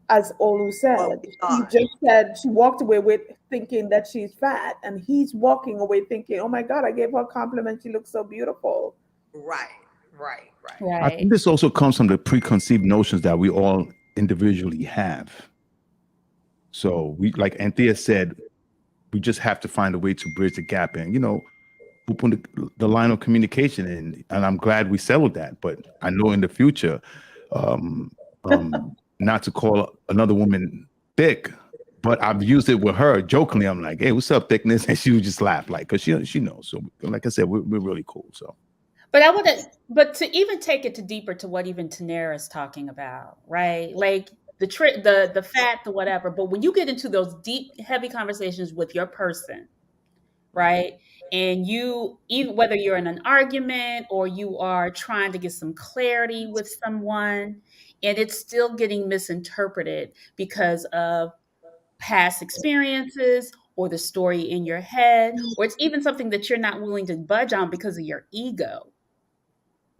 as Olu What said, we she thought. just said she walked away with thinking that she's fat, and he's walking away thinking, "Oh my God, I gave her a compliment. She looks so beautiful." Right, right, right. I Right. think this also comes from the preconceived notions that we all individually have. So we, like Anthea said, we just have to find a way to bridge the gap and, open the line of communication. And I'm glad we settled that. But I know in the future, um, not to call another woman thick, but I've used it with her jokingly. I'm like, "Hey, what's up, thickness?" And she would just laugh, like, because she knows. So, like I said, we're really cool. So, But but to even take it to deeper to what even Tanera is talking about, right? Like the trick, the fat, the whatever. But when you get into those deep, heavy conversations with your person, right? And you, even whether you're in an argument or you are trying to get some clarity with someone, and it's still getting misinterpreted because of past experiences or the story in your head, or it's even something that you're not willing to budge on because of your ego.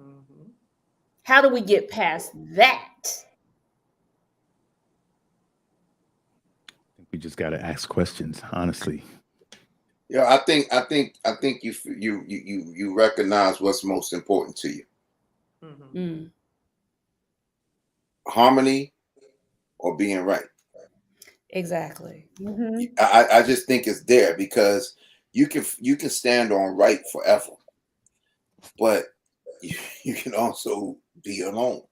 Mhm. How do we get past that? I think we just got to ask questions, honestly. Yeah, I think you recognize what's most important to you: Mhm. Mm, harmony or being right. exactly. Hmm. I just think it's there because you can stand on right forever, but you can also be alone,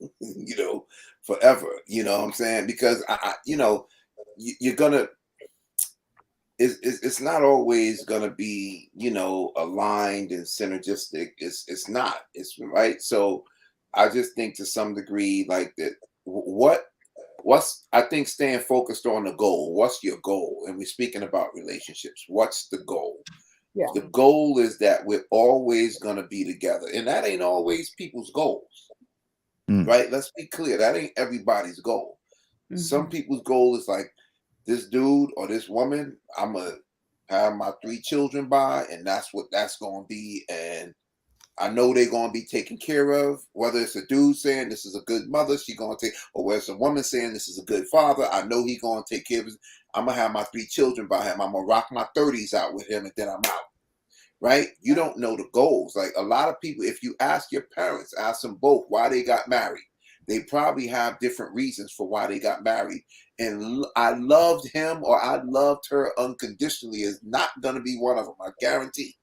forever. You know what I'm saying? Because you're gonna. It's not always gonna be aligned and synergistic. It's not. It's right. So I just think to some degree, like that, what's I think staying focused on the goal. What's your goal? And we're speaking about relationships. What's the goal? Yeah. The goal is that we're always gonna be together, and that ain't always people's goals, right? Let's be clear. That ain't everybody's goal. Some people's goal is like, this dude or this woman, I'm gonna have my 3 children by, and that's what that's gonna be, and I know they're gonna be taken care of. Whether it's a dude saying this is a good mother, she gonna take, or whether it's a woman saying this is a good father, I know he gonna take care of his. I'm gonna have my 3 children by him. I'm gonna rock my 30s out with him, and then I'm out. Right? You don't know the goals. Like a lot of people, if you ask your parents, ask them both why they got married. They probably have different reasons for why they got married. And I loved him or I loved her unconditionally is not gonna be one of them. I guarantee.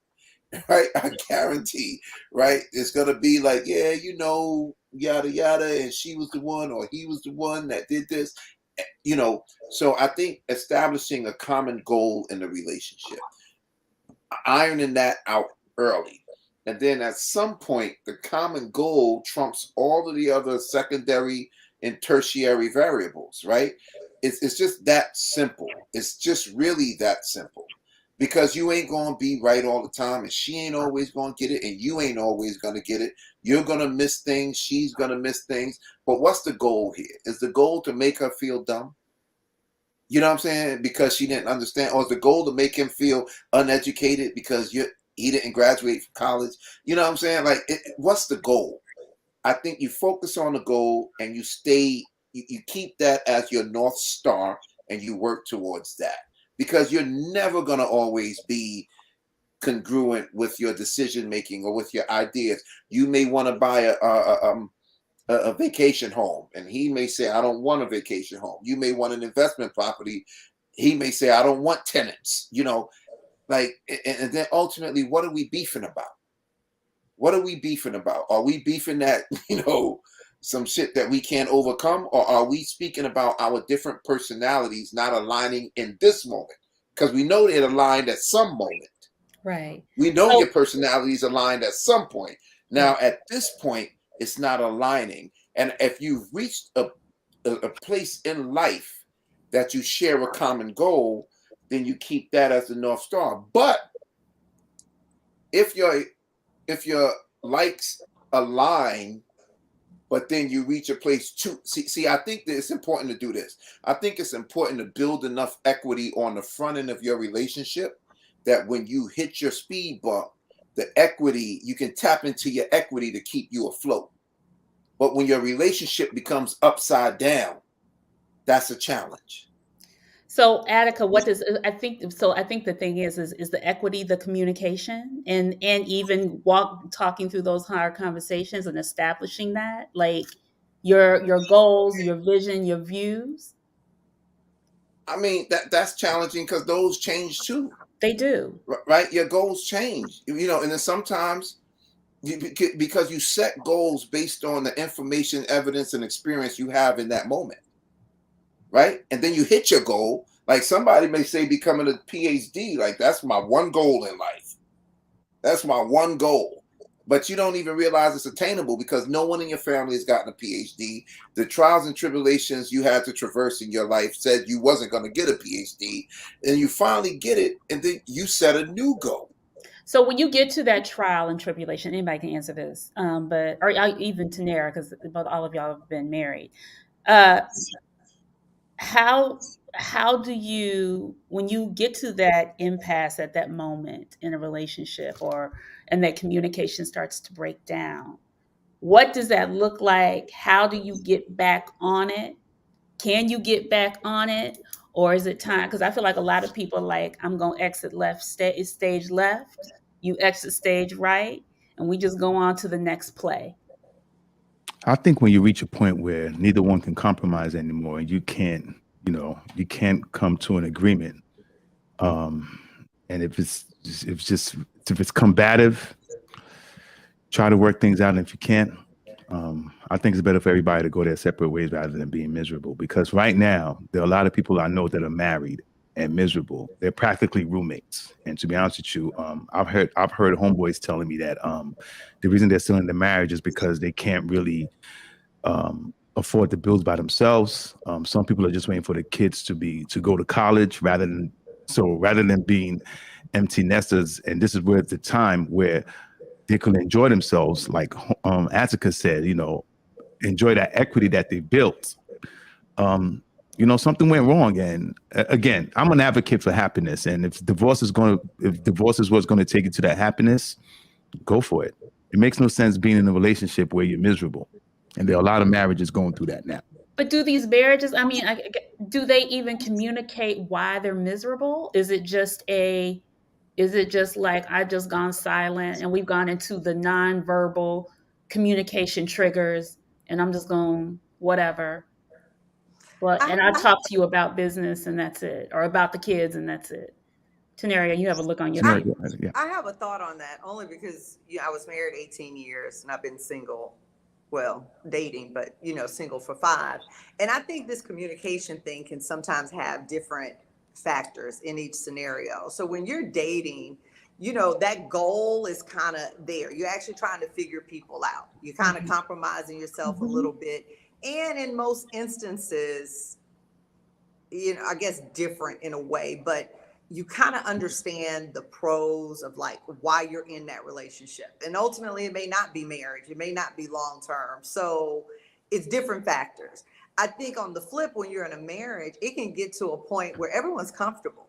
Right? I guarantee, right? It's gonna be like, yeah, you know, yada yada, and she was the one or he was the one that did this, you know. So I think establishing a common goal in the relationship, ironing that out early, and then at some point, the common goal trumps all of the other secondary and tertiary variables, right? It's just that simple. It's just really that simple. Because you ain't going to be right all the time, and she ain't always going to get it, and you ain't always going to get it. You're going to miss things. She's going to miss things. But what's the goal here? Is the goal to make her feel dumb? You know what I'm saying? Because she didn't understand. Or is the goal to make him feel uneducated because he didn't graduate from college? You know what I'm saying? Like, what's the goal? I think you focus on the goal, and you keep that as your North Star, and you work towards that. Because you're never going to always be congruent with your decision making or with your ideas. You may want to buy a vacation home, and he may say, I don't want a vacation home. You may want an investment property. He may say, I don't want tenants. You know, like, and then ultimately, what are we beefing about? What are we beefing about? Are we beefing that, you know, some shit that we can't overcome, or are we speaking about our different personalities not aligning in this moment? Because we know they're aligned at some moment. Right. We know your personalities aligned at some point. Now, at this point, it's not aligning. And if you've reached a place in life that you share a common goal, then you keep that as the North Star. But if your likes align, but then you reach a place to see, I think that it's important to do this. I think it's important to build enough equity on the front end of your relationship that when you hit your speed bump, the equity, you can tap into your equity to keep you afloat. But when your relationship becomes upside down, that's a challenge. So, Attica, I think the thing is the equity, the communication, and even talking through those hard conversations and establishing that, like your goals, your vision, your views. I mean, that's challenging because those change too. They do. Right? Your goals change, you know, and then sometimes because you set goals based on the information, evidence, and experience you have in that moment. Right? And then you hit your goal. Like somebody may say becoming a PhD, like that's my one goal in life. That's my one goal. But you don't even realize it's attainable because no one in your family has gotten a PhD. The trials and tribulations you had to traverse in your life said you wasn't going to get a PhD. And you finally get it, and then you set a new goal. So when you get to that trial and tribulation, anybody can answer this, or even Tanera, because all of y'all have been married. How do you, when you get to that impasse at that moment in a relationship and that communication starts to break down, what does that look like? How do you get back on it? Can you get back on it? Or is it time? Because I feel like a lot of people like, I'm going to exit stage left, you exit stage right, and we just go on to the next play. I think when you reach a point where neither one can compromise anymore and you can't come to an agreement. And if it's combative, try to work things out. And if you can't, I think it's better for everybody to go their separate ways rather than being miserable. Because right now, there are a lot of people I know that are married and miserable. They're practically roommates. And to be honest with you, I've heard homeboys telling me that the reason they're still in the marriage is because they can't really afford the bills by themselves. Some people are just waiting for the kids to go to college rather than being empty nesters. And this is where the time where they can enjoy themselves, like Attica said, enjoy that equity that they built. Something went wrong, and again, I'm an advocate for happiness. And if divorce is what's going to take you to that happiness, go for it. It makes no sense being in a relationship where you're miserable, and there are a lot of marriages going through that now. But do these marriages, do they even communicate why they're miserable? Is it just like I've just gone silent and we've gone into the nonverbal communication triggers and I'm just going whatever. And I'll talk to you about business and that's it, or about the kids and that's it. Tenaria, you have a look on your face. Yeah. I have a thought on that only because I was married 18 years and I've been single. Well, dating, but single for 5. And I think this communication thing can sometimes have different factors in each scenario. So when you're dating, that goal is kind of there. You're actually trying to figure people out. You're kind of compromising yourself a little bit. And in most instances, I guess different in a way, but you kind of understand the pros of like why you're in that relationship. And ultimately it may not be marriage. It may not be long-term. So it's different factors. I think on the flip, when you're in a marriage, it can get to a point where everyone's comfortable.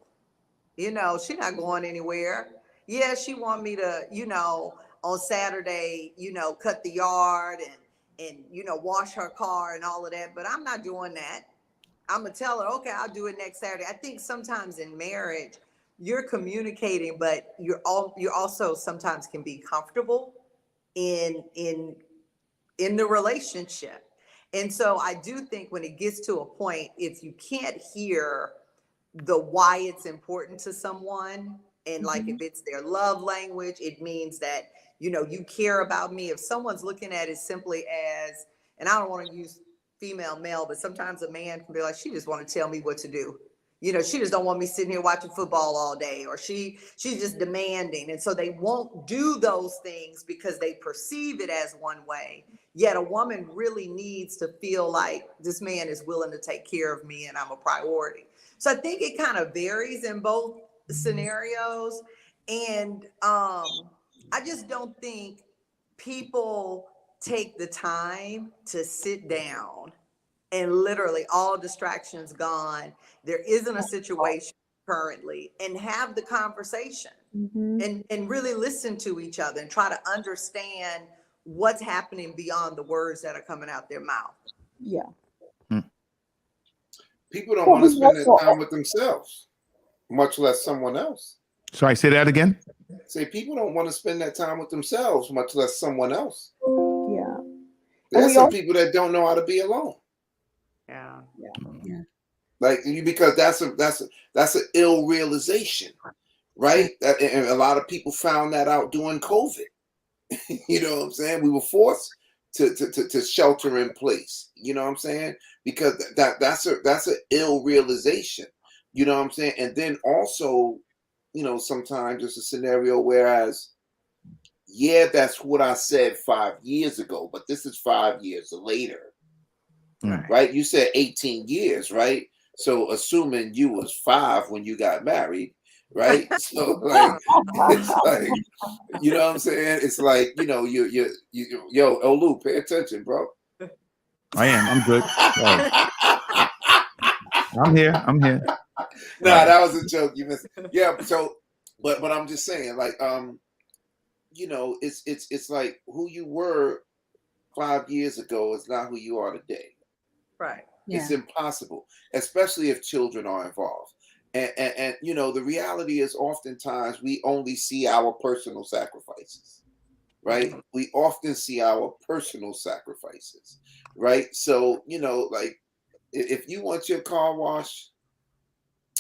She's not going anywhere. Yeah, she want me to, on Saturday, cut the yard and wash her car and all of that. But I'm not doing that. I'm going to tell her, okay, I'll do it next Saturday. I think sometimes in marriage, you're communicating, but you're also sometimes can be comfortable in the relationship. And so I do think when it gets to a point, if you can't hear the why it's important to someone, and like if it's their love language, it means that, you care about me. If someone's looking at it simply as, and I don't want to use female, male, but sometimes a man can be like, she just want to tell me what to do. She just don't want me sitting here watching football all day, or she's just demanding. And so they won't do those things because they perceive it as one way. Yet a woman really needs to feel like this man is willing to take care of me and I'm a priority. So I think it kind of varies in both scenarios. And I just don't think people take the time to sit down and literally all distractions gone. There isn't a situation currently, and have the conversation and really listen to each other and try to understand what's happening beyond the words that are coming out their mouth. Yeah. People don't want to spend their time with themselves, much less someone else. Sorry, say that again. Say people don't want to spend that time with themselves, much less someone else. Yeah. There's some people that don't know how to be alone. Yeah. Like because that's an ill realization, right? And a lot of people found that out during COVID. You know what I'm saying? We were forced to shelter in place. You know what I'm saying? Because that's an ill realization. You know what I'm saying? And then also, sometimes it's a scenario whereas, yeah, that's what I said 5 years ago, but this is 5 years later, right? You said 18 years, right? So assuming you was 5 when you got married, right? So like, it's like, you know what I'm saying? It's like, you yo, Olu, pay attention, bro. I am. I'm good. I'm here. Nah, that was a joke. You missed. Yeah. So, but I'm just saying, like, it's like who you were 5 years ago is not who you are today. Right. Yeah. It's impossible, especially if children are involved. And the reality is oftentimes we only see our personal sacrifices, right? We often see our personal sacrifices, right? So, like if you want your car washed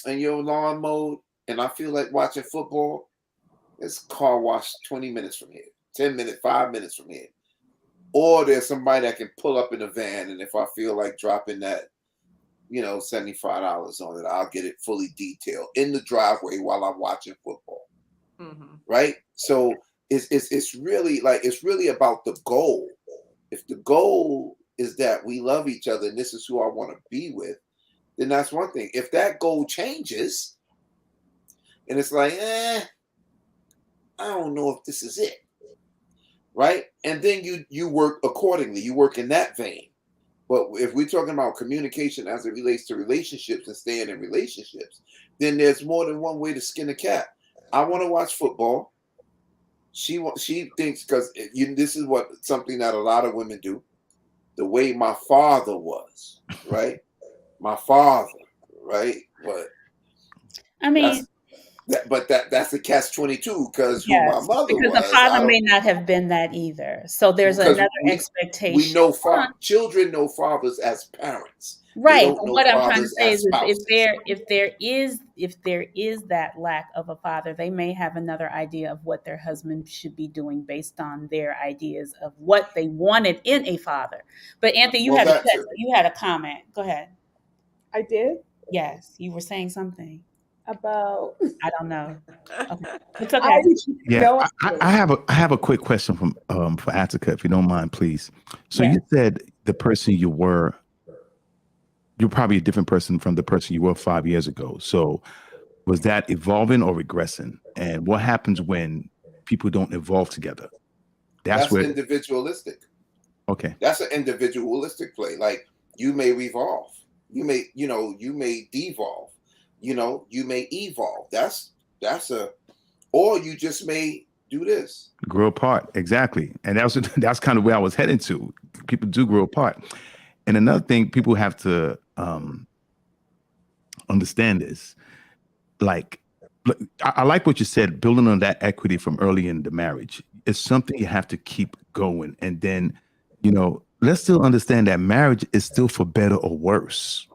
and your lawn mowed, and I feel like watching football, it's car wash 20 minutes from here, 10 minutes, 5 minutes from here. Or there's somebody that can pull up in a van, and if I feel like dropping that $75 on it. I'll get it fully detailed in the driveway while I'm watching football. Mm-hmm. Right? So it's really about the goal. If the goal is that we love each other and this is who I want to be with, then that's one thing. If that goal changes and it's like, I don't know if this is it. Right? And then you work accordingly. You work in that vein. But if we're talking about communication as it relates to relationships and staying in relationships, then there's more than one way to skin a cat. I want to watch football. She thinks, because this is something that a lot of women do. The way my father was, right? My father, right? But I mean, that's the catch-22 because who my yes, mother because was. the father may not have been that either. So there's another expectation. We know children know fathers as parents. Right. But What I'm trying to say is spouses. if there is that lack of a father, they may have another idea of what their husband should be doing based on their ideas of what they wanted in a father. But Anthony, you had a comment. Go ahead. I did? Yes, you were saying something. About I don't know. Okay. It's okay. I have a quick question for Attica, if you don't mind, please. So you said the person you're probably a different person from the person you were 5 years ago. So was that evolving or regressing? And what happens when people don't evolve together? That's individualistic. Okay. That's an individualistic play. Like you may revolve. You may devolve. You may evolve. Or you just may do this. Grow apart. Exactly. And that's kind of where I was heading to. People do grow apart. And another thing people have to understand is, like, I like what you said, building on that equity from early in the marriage. It's something you have to keep going. And then, let's still understand that marriage is still for better or worse.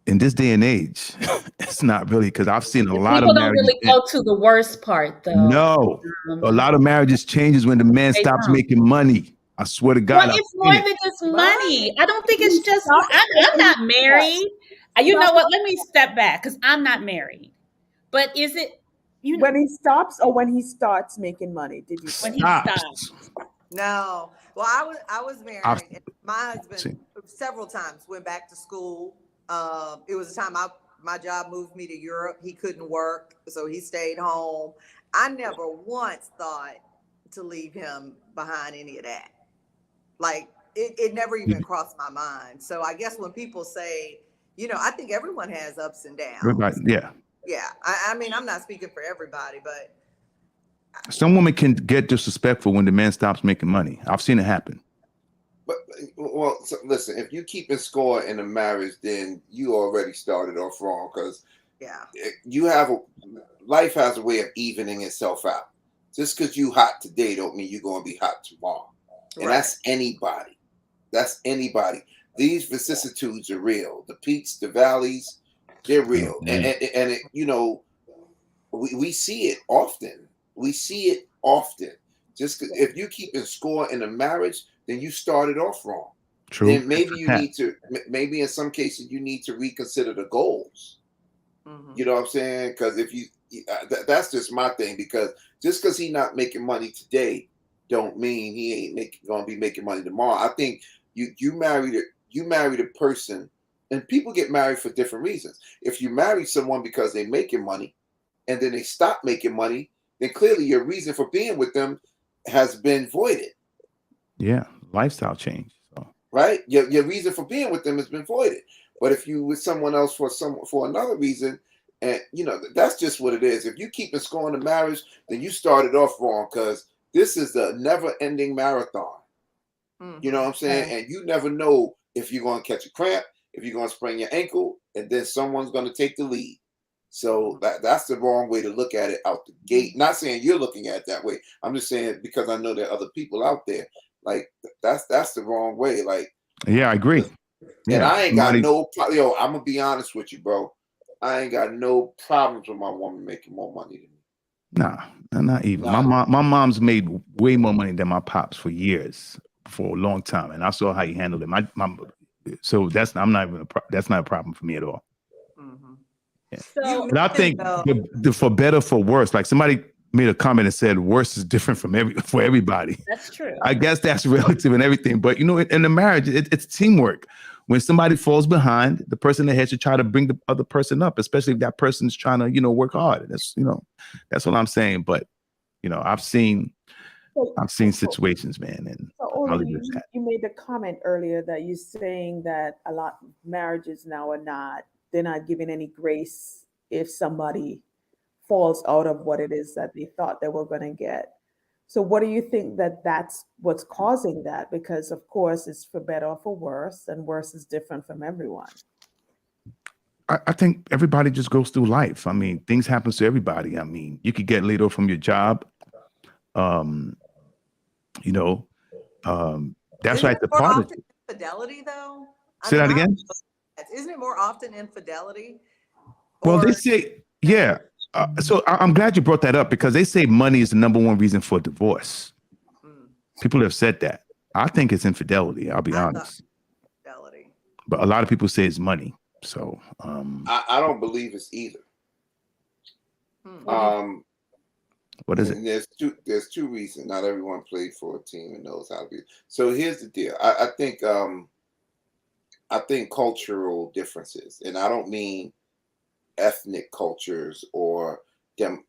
In this day and age, it's not really, because I've seen a lot of marriages. People don't really go to the worst part, though. No, a lot of marriages changes when the man stops making money. I swear to God. Well, it's more than just money. I don't think it's just. I'm not married. You know what? Let me step back because I'm not married. But is it when he stops or when he starts making money? Did you say? When he stops? No. Well, I was married. And my husband several times went back to school. It was a time my job moved me to Europe. He couldn't work, so he stayed home. I never once thought to leave him behind any of that. Like it never even crossed my mind. So I guess when people say, I think everyone has ups and downs. Right. Yeah. Yeah. I mean, I'm not speaking for everybody, but some women can get disrespectful when the man stops making money. I've seen it happen. But so listen, if you keep score in a marriage, then you already started off wrong, because life has a way of evening itself out. Just because you hot today don't mean you're going to be hot tomorrow. And that's anybody. That's anybody. These vicissitudes are real. The peaks, the valleys, they're real. And we see it often. We see it often. Just cause if you keep score in a marriage, then you started off wrong. True. Then maybe in some cases you need to reconsider the goals. Mm-hmm. You know what I'm saying? Because if that's just my thing. Because just because he's not making money today, don't mean he ain't gonna be making money tomorrow. I think you married a person, and people get married for different reasons. If you marry someone because they're making money, and then they stop making money, then clearly your reason for being with them has been voided. Yeah, lifestyle change. So. Right? Your reason for being with them has been voided. But if you with someone else for another reason, and that's just what it is. If you keep scoring the marriage, then you started off wrong, because this is a never-ending marathon. Mm-hmm. You know what I'm saying? And you never know if you're going to catch a cramp, if you're going to sprain your ankle, and then someone's going to take the lead. So that's the wrong way to look at it out the gate. Not saying you're looking at it that way. I'm just saying because I know there are other people out there. Like that's the wrong way. Like, yeah, I agree. And I ain't got I'm gonna be honest with you, bro. I ain't got no problems with my woman making more money than me. Nah, not even. My mom's made way more money than my pops for years, for a long time, and I saw how he handled it. So that's I'm not even that's not a problem for me at all. Mhm. Yeah. So And I think for better for worse, like somebody made a comment and said worse is different for everybody. that's true. I guess that's relative and everything, but you know, in a marriage, it's teamwork. When somebody falls behind, the person ahead should try to bring the other person up, especially if that person's trying to, you know, work hard. That's, you know, that's what I'm saying. But you know, I've seen situations, man, and So, I'll Oli, leave it at that. you made the comment earlier that you're saying that a lot of marriages now they're not giving any grace if somebody falls out of what it is that they thought they were going to get. So, what do you think that's what's causing that? Because, of course, it's for better or for worse, and worse is different from everyone. I think everybody just goes through life. I mean, things happen to everybody. I mean, you could get laid off from your job. You know, that's Isn't right. it The more part of often infidelity, though? say that again. Isn't it more often infidelity? Well, they Or say, yeah. So I'm glad you brought that up because they say money is the number one reason for divorce. People have said that. I think it's infidelity. I'll be honest. infidelity. But a lot of people say it's money. So I don't believe it's either. what is it? There's two reasons. Not everyone played for a team and knows how to be. So here's the deal. I think cultural differences, and I don't mean ethnic cultures or them,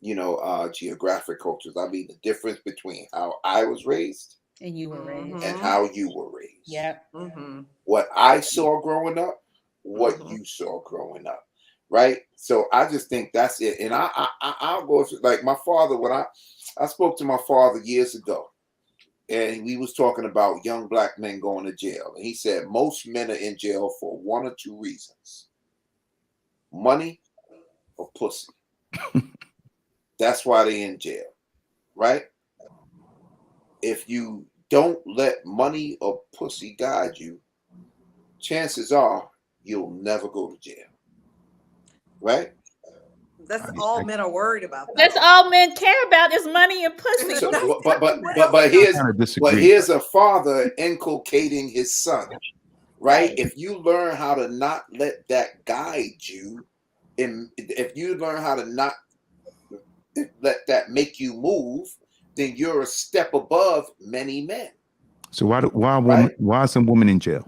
geographic cultures. I mean the difference between how I was raised And you were raised. and how you were raised. Yeah. What I saw growing up, what you saw growing up, right? So I just think that's it. And I'll go like my father. When I spoke to my father years ago, and we was talking about young black men going to jail, and he said most men are in jail for one or two reasons: money or pussy. That's why they're in jail, right? If you don't let money or pussy guide you, chances are you'll never go to jail, right? That's all men are worried about. That's all men care about is money and pussy. So, but here's a father inculcating his son, right? If you learn how to not let that guide you, and if you learn how to not let that make you move, then you're a step above many men. So why are some women in jail?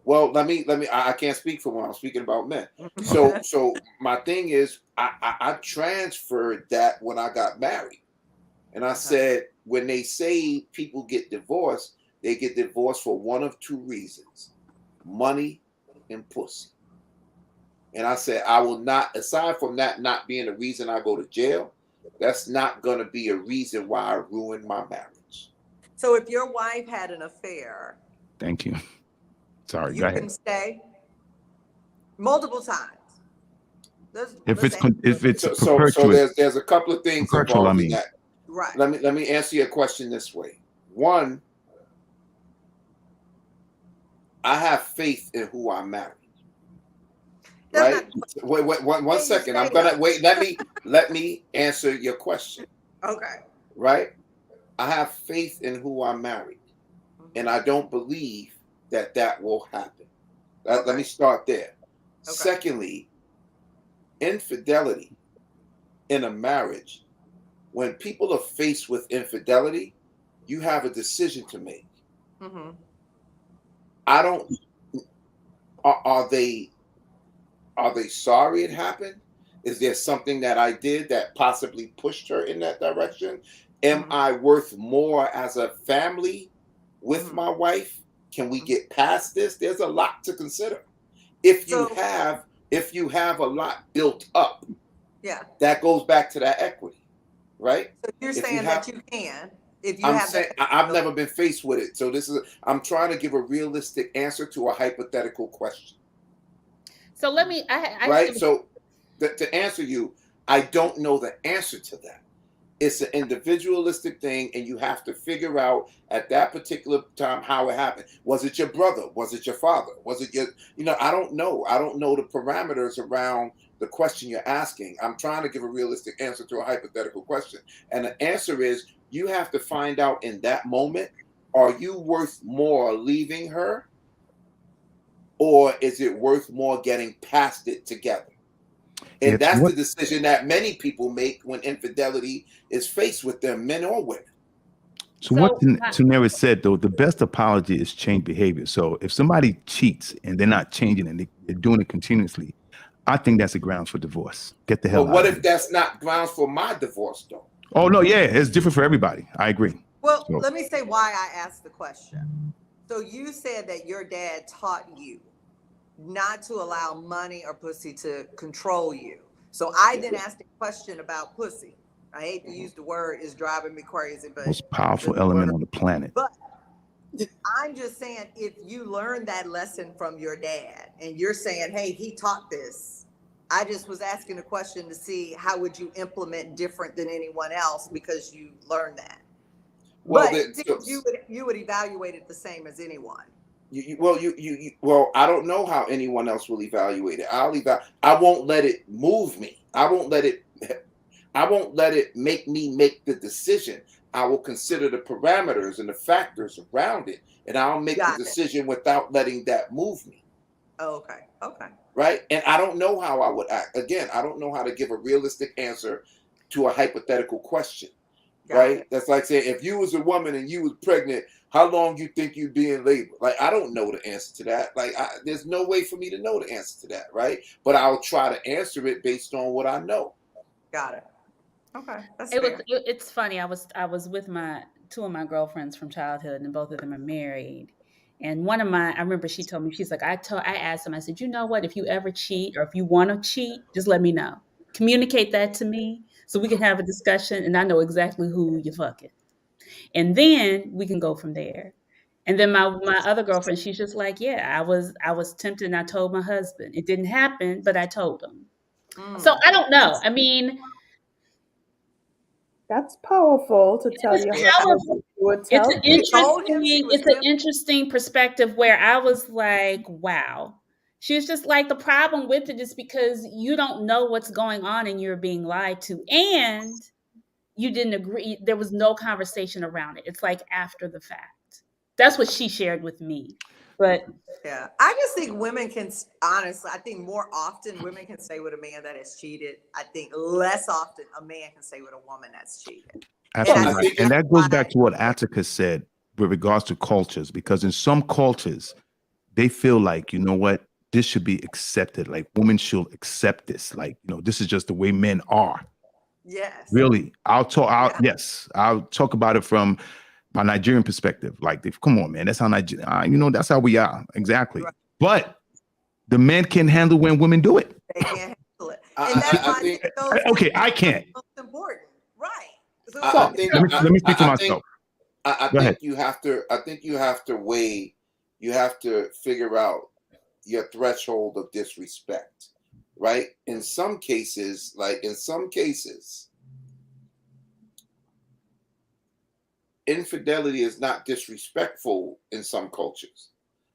Well, let me. I can't speak for women. I'm speaking about men. So my thing is, I transferred that when I got married, and I said when they say people get divorced, they get divorced for one of two reasons: money and pussy. And I said I will not. Aside from that not being a reason I go to jail, that's not going to be a reason why I ruined my marriage. So if your wife had an affair, thank you. Sorry, you go ahead. can stay multiple times. If it's so there's a couple of things involved in that. Right. Let me answer your question this way. One, I have faith in who I married. Right? Wait, one second. I'm gonna wait. Let me answer your question. Okay. Right? I have faith in who I married, and I don't believe that will happen. Let me start there. Okay. Secondly, infidelity in a marriage. When people are faced with infidelity, you have a decision to make. I don't. Are they sorry it happened? Is there something that I did that possibly pushed her in that direction? Am I worth more as a family with my wife? Can we get past this? There's a lot to consider. If you have a lot built up, that goes back to that equity, right? So you're saying that you can. If you I've never been faced with it. So I'm trying to give a realistic answer to a hypothetical question. So let me, So to answer you, I don't know the answer to that. It's an individualistic thing, and you have to figure out at that particular time how it happened. Was it your brother? Was it your father? Was it your, I don't know. I don't know the parameters around the question you're asking. I'm trying to give a realistic answer to a hypothetical question. And the answer is you have to find out in that moment, are you worth more leaving her or is it worth more getting past it together? And It's that's what the decision that many people make when infidelity is faced with them, men or women. So what So Tanera said, though, the best apology is change behavior. So if somebody cheats and they're not changing and they're doing it continuously, I think that's a grounds for divorce. Get the hell But out what of if here. that's not grounds for my divorce, though? Oh, no, yeah, it's different for everybody. I agree. Well, So, let me say why I asked the question. So you said that your dad taught you not to allow money or pussy to control you. So I then asked a question about pussy. I hate to use the word, it's driving me crazy, but most powerful the element word. on the planet. But I'm just saying, if you learned that lesson from your dad and you're saying, hey, he taught this, I just was asking a question to see how would you implement different than anyone else because you learned that. Well, But you would evaluate it the same as anyone. Well, I don't know how anyone else will evaluate it. I won't let it move me. I won't let it make me make the decision. I will consider the parameters and the factors around it, and I'll make the decision without letting that move me. Okay. Right? And I don't know how I would act. Again, I don't know how to give a realistic answer to a hypothetical question. Right? That's like saying, if you was a woman and you was pregnant, how long you think you'd be in labor? Like, I don't know the answer to that. Like, there's no way for me to know the answer to that, right? But I'll try to answer it based on what I know. Got it. Okay, that's fair. It's funny. I was with two of my girlfriends from childhood, and both of them are married. And I remember she told me, she's like, I asked them, I said, you know what? If you ever cheat or if you want to cheat, just let me know. Communicate that to me so we can have a discussion, and I know exactly who you're fucking. And then we can go from there. And then my other girlfriend, she's just like, yeah, I was tempted and I told my husband. It didn't happen, but I told him. So I don't know. I mean, That's powerful to tell your husband. It's an interesting perspective where I was like, wow. She was just like, the problem with it is because you don't know what's going on and you're being lied to. And you didn't agree. There was no conversation around it. It's like after the fact. That's what she shared with me. But yeah, I just think women can, honestly, I think more often women can stay with a man that has cheated. I think less often a man can stay with a woman that's cheated. Absolutely right. And that goes back to what Attica said with regards to cultures, because in some cultures, they feel like, you know what, this should be accepted. Like women should accept this. Like, you know, this is just the way men are. Yes. Really. I'll talk about it from my Nigerian perspective. Like, come on, man. That's how that's how we are. Exactly. Right. But the men can handle when women do it. They can't handle it. And that's why I can't. Most important. Right. So let me speak for myself. I think you have to weigh, you have to figure out your threshold of disrespect. Right? In some cases, infidelity is not disrespectful in some cultures,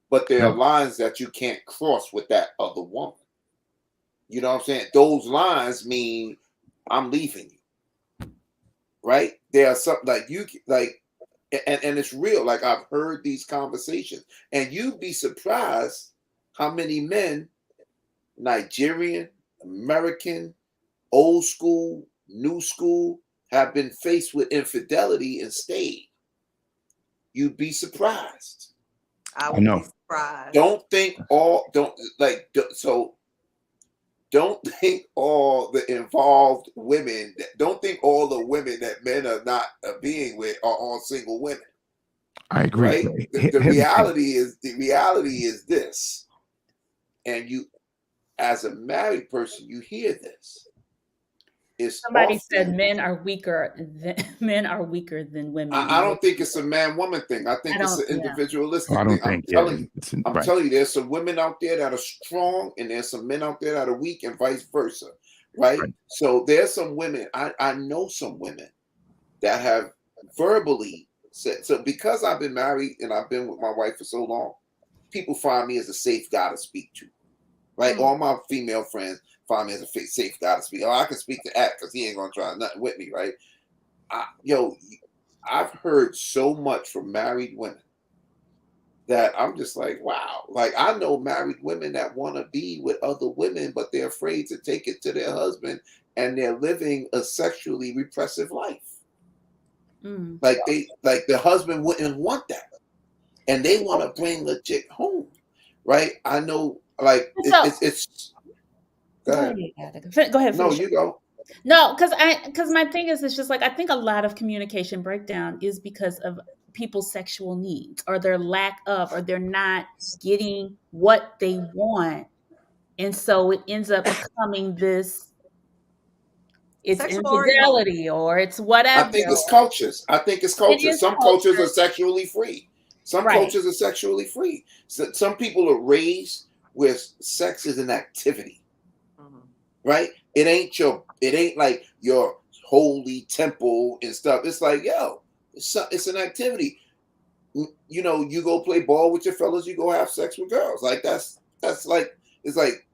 but there are lines that you can't cross with that other woman. You know what I'm saying? Those lines mean I'm leaving you. Right? There are some and it's real. Like, I've heard these conversations, and you'd be surprised how many men, Nigerian, American, old school, new school, have been faced with infidelity and stayed. You'd be surprised. I would be surprised. Don't think all the involved women, don't think all the women that men are not being with are all single women. I agree. Right? The reality is this, and you, as a married person, you hear this. Somebody said men are weaker than women. I don't think it's a man-woman thing. I think it's an individualistic thing. I'm telling you, there's some women out there that are strong, and there's some men out there that are weak, and vice versa. Right? So there's some women. I know some women that have verbally said. So because I've been married and I've been with my wife for so long, people find me as a safe guy to speak to. Right? All my female friends find me as a safe guy to speak. Oh, I can speak to At because he ain't gonna try nothing with me, right? I've heard so much from married women that I'm just like, wow. Like I know married women that want to be with other women, but they're afraid to take it to their husband, and they're living a sexually repressive life. Like the husband wouldn't want that, and they want to bring the chick home, right? I know, like it's. Go ahead. Go ahead. No, you go. No, because my thing is, it's just like I think a lot of communication breakdown is because of people's sexual needs, or their lack of, or they're not getting what they want, and so it ends up becoming this. It's infidelity, or it's whatever. I think it's cultures. Some cultures are sexually free. Some cultures are sexually free. So some people are raised where sex is an activity, right? It ain't like your holy temple and stuff. It's like, yo, it's an activity. You know, you go play ball with your fellas, you go have sex with girls. Like that's like, it's like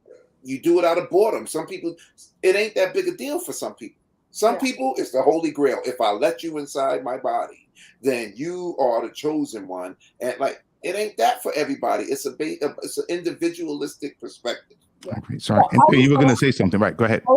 you do it out of boredom. Some people, it ain't that big a deal for some people. Some people, it's the holy grail. If I let you inside my body, then you are the chosen one. And like, it ain't that for everybody. It's an individualistic perspective. Yeah. Okay, sorry. You were going to say something, right? Go ahead. I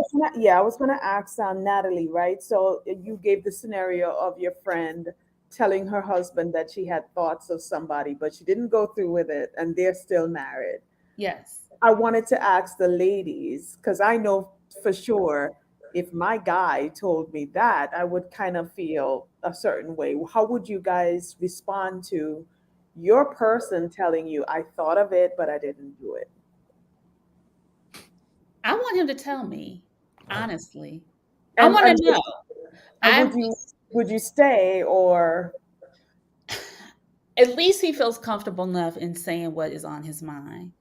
was going to ask Natalie, right? So you gave the scenario of your friend telling her husband that she had thoughts of somebody, but she didn't go through with it, and they're still married. Yes. I wanted to ask the ladies, because I know for sure if my guy told me that, I would kind of feel a certain way. How would you guys respond to your person telling you, I thought of it, but I didn't do it? I want him to tell me, honestly. I want to know. Would you stay, or? At least he feels comfortable enough in saying what is on his mind.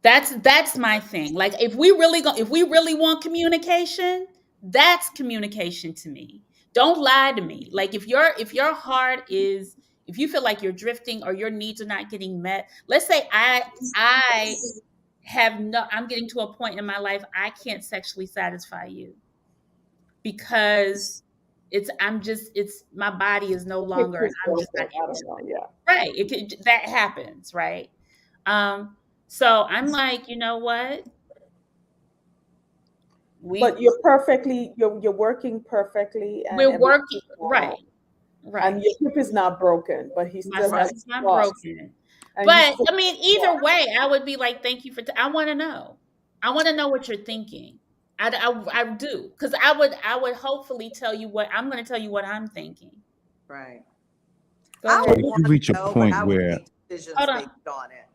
That's my thing. Like if we really want communication, that's communication to me. Don't lie to me. Like if your heart is, if you feel like you're drifting or your needs are not getting met, let's say I'm getting to a point in my life I can't sexually satisfy you because my body is no longer, I'm just not right. That happens, right? So I'm like, you know what? But you're working perfectly. And we're working, right. And your hip is not broken, but he still has. It's not broken. But I mean, either way, I would be like, thank you I want to know. I want to know what you're thinking. I do, because I would hopefully tell you what I'm going to tell you what I'm thinking. Right. I would want to reach a point where decisions based on it.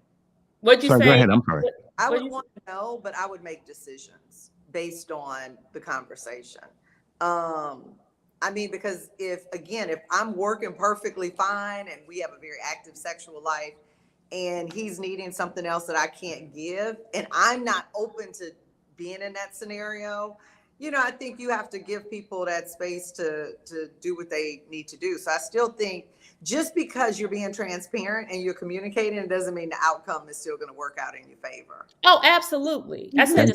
What'd you say? Go ahead. I'm sorry. I would want to know, but I would make decisions based on the conversation. I mean, because if I'm working perfectly fine and we have a very active sexual life and he's needing something else that I can't give, and I'm not open to being in that scenario, you know, I think you have to give people that space to do what they need to do. So I still think just because you're being transparent and you're communicating, it doesn't mean the outcome is still going to work out in your favor. Oh, absolutely. I said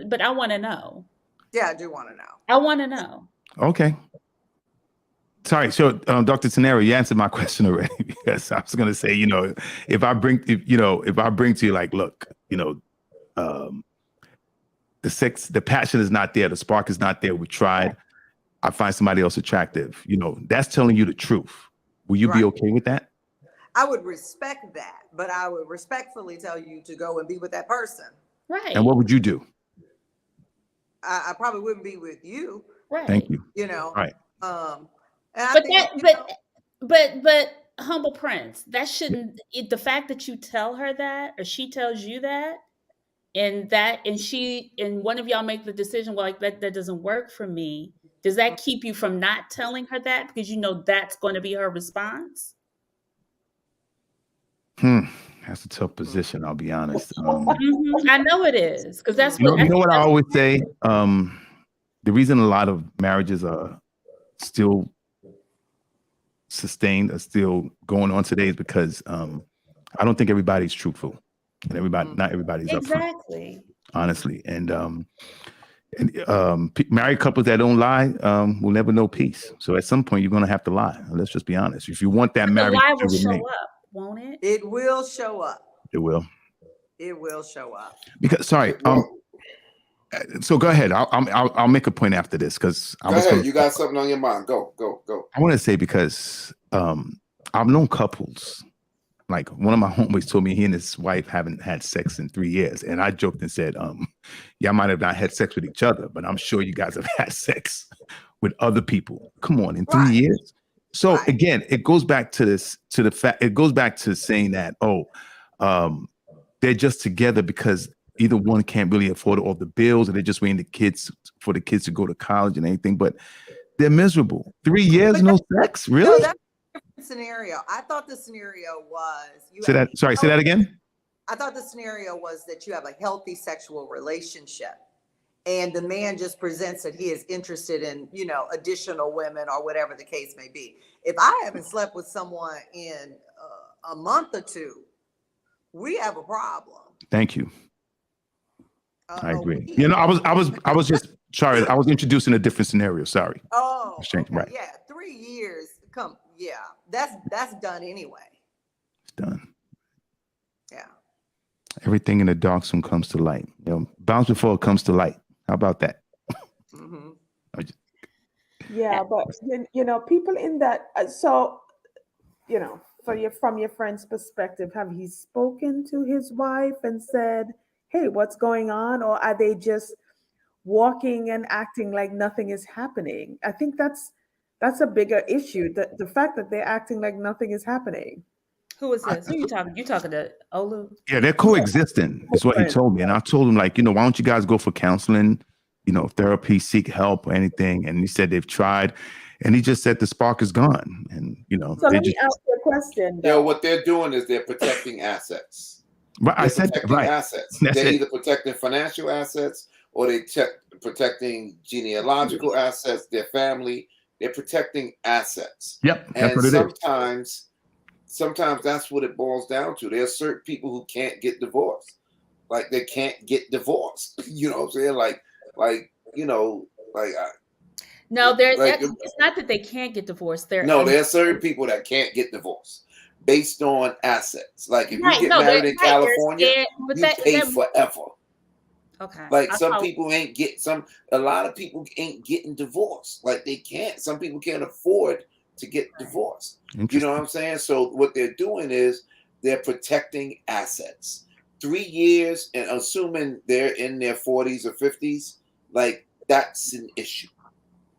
but I want to know. Yeah, I do want to know. I want to know. Okay. Sorry. So, Dr. Tenero, you answered my question already, because I was going to say, you know, if I bring to you, like, look, you know, the passion is not there. The spark is not there. We tried. I find somebody else attractive. You know, that's telling you the truth. Will you be okay with that? I would respect that, but I would respectfully tell you to go and be with that person. Right. And what would you do? I probably wouldn't be with you. Right. Thank you. You know. Right. But Humble Prince, that shouldn't. The fact that you tell her that, or she tells you that, and one of y'all make the decision, well, like that doesn't work for me. Does that keep you from not telling her that because you know that's going to be her response? That's a tough position. I'll be honest. I know it is, because that's you know what I always say. The reason a lot of marriages are still sustained, are still going on today, is because I don't think everybody's truthful, and not everybody's exactly upfront, honestly. And married couples that don't lie will never know peace. So at some point, you're going to have to lie. Let's just be honest. If you want that marriage to remain, won't it? It will show up. It will. It will show up. Because sorry, so go ahead. I'll make a point after this because go ahead. You got something on your mind. Go. I want to say because I've known couples. Like one of my homies told me he and his wife haven't had sex in 3 years, and I joked and said, y'all might have not had sex with each other, but I'm sure you guys have had sex with other people. Come on, in 3 years. So again, it goes back to this, to the fact, it goes back to saying that, they're just together because either one can't really afford all the bills, and they're just waiting for the kids to go to college and anything, but they're miserable. 3 years, no sex? Really? No, that's a different scenario. I thought the scenario was say that again. I thought the scenario was that you have a healthy sexual relationship and the man just presents that he is interested in, additional women or whatever the case may be. If I haven't slept with someone in a month or two, we have a problem. Thank you. I agree. I was just sorry. I was introducing a different scenario. Sorry. Oh, okay. Right. Yeah. 3 years. Yeah. That's done anyway. It's done. Yeah. Everything in the dark soon comes to light. Bounce before it comes to light. How about that? Mm-hmm. Yeah, but people in that. From your friend's perspective, have he spoken to his wife and said, "Hey, what's going on?" Or are they just walking and acting like nothing is happening? I think that's a bigger issue. The fact that they're acting like nothing is happening. Who is this? Who you talking? You talking to Olu? Yeah, they're coexisting, is what he told me. And I told him, like, why don't you guys go for counseling, therapy, seek help or anything? And he said they've tried. And he just said the spark is gone. And, So let me ask you a question. What they're doing is they're protecting assets. Right, I said right. Assets. That's they're it. either protecting financial assets or they're protecting genealogical assets, their family. They're protecting assets. Yep, that's and what it is. Sometimes that's what it boils down to. There are certain people who can't get divorced. Like they can't get divorced. You know what I'm saying? No, it's not that they can't get divorced. There are certain people that can't get divorced based on assets. Like if you get married in California, you pay forever. Okay. Like a lot of people ain't getting divorced. Like they can't. Some people can't afford to get divorced. You know what I'm saying? So what they're doing is they're protecting assets. 3 years, and assuming they're in their 40s or 50s, like that's an issue.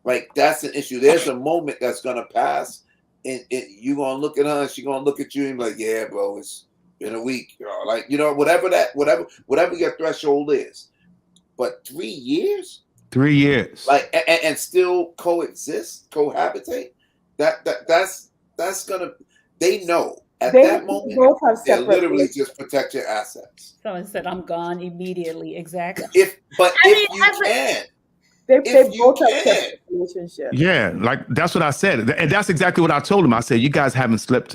Like that's an issue. There's a moment that's gonna pass, and you're gonna look at her, and she's gonna look at you and be like, "Yeah, bro, it's been a week." Whatever your threshold is. But 3 years? 3 years. Like and still cohabitate. That's gonna. They know at that moment. They're literally just protect your assets. Someone said, "I'm gone immediately." Exactly. If you can. They both have separate relationships. Yeah, like that's what I said. And that's exactly what I told him. I said, you guys haven't slept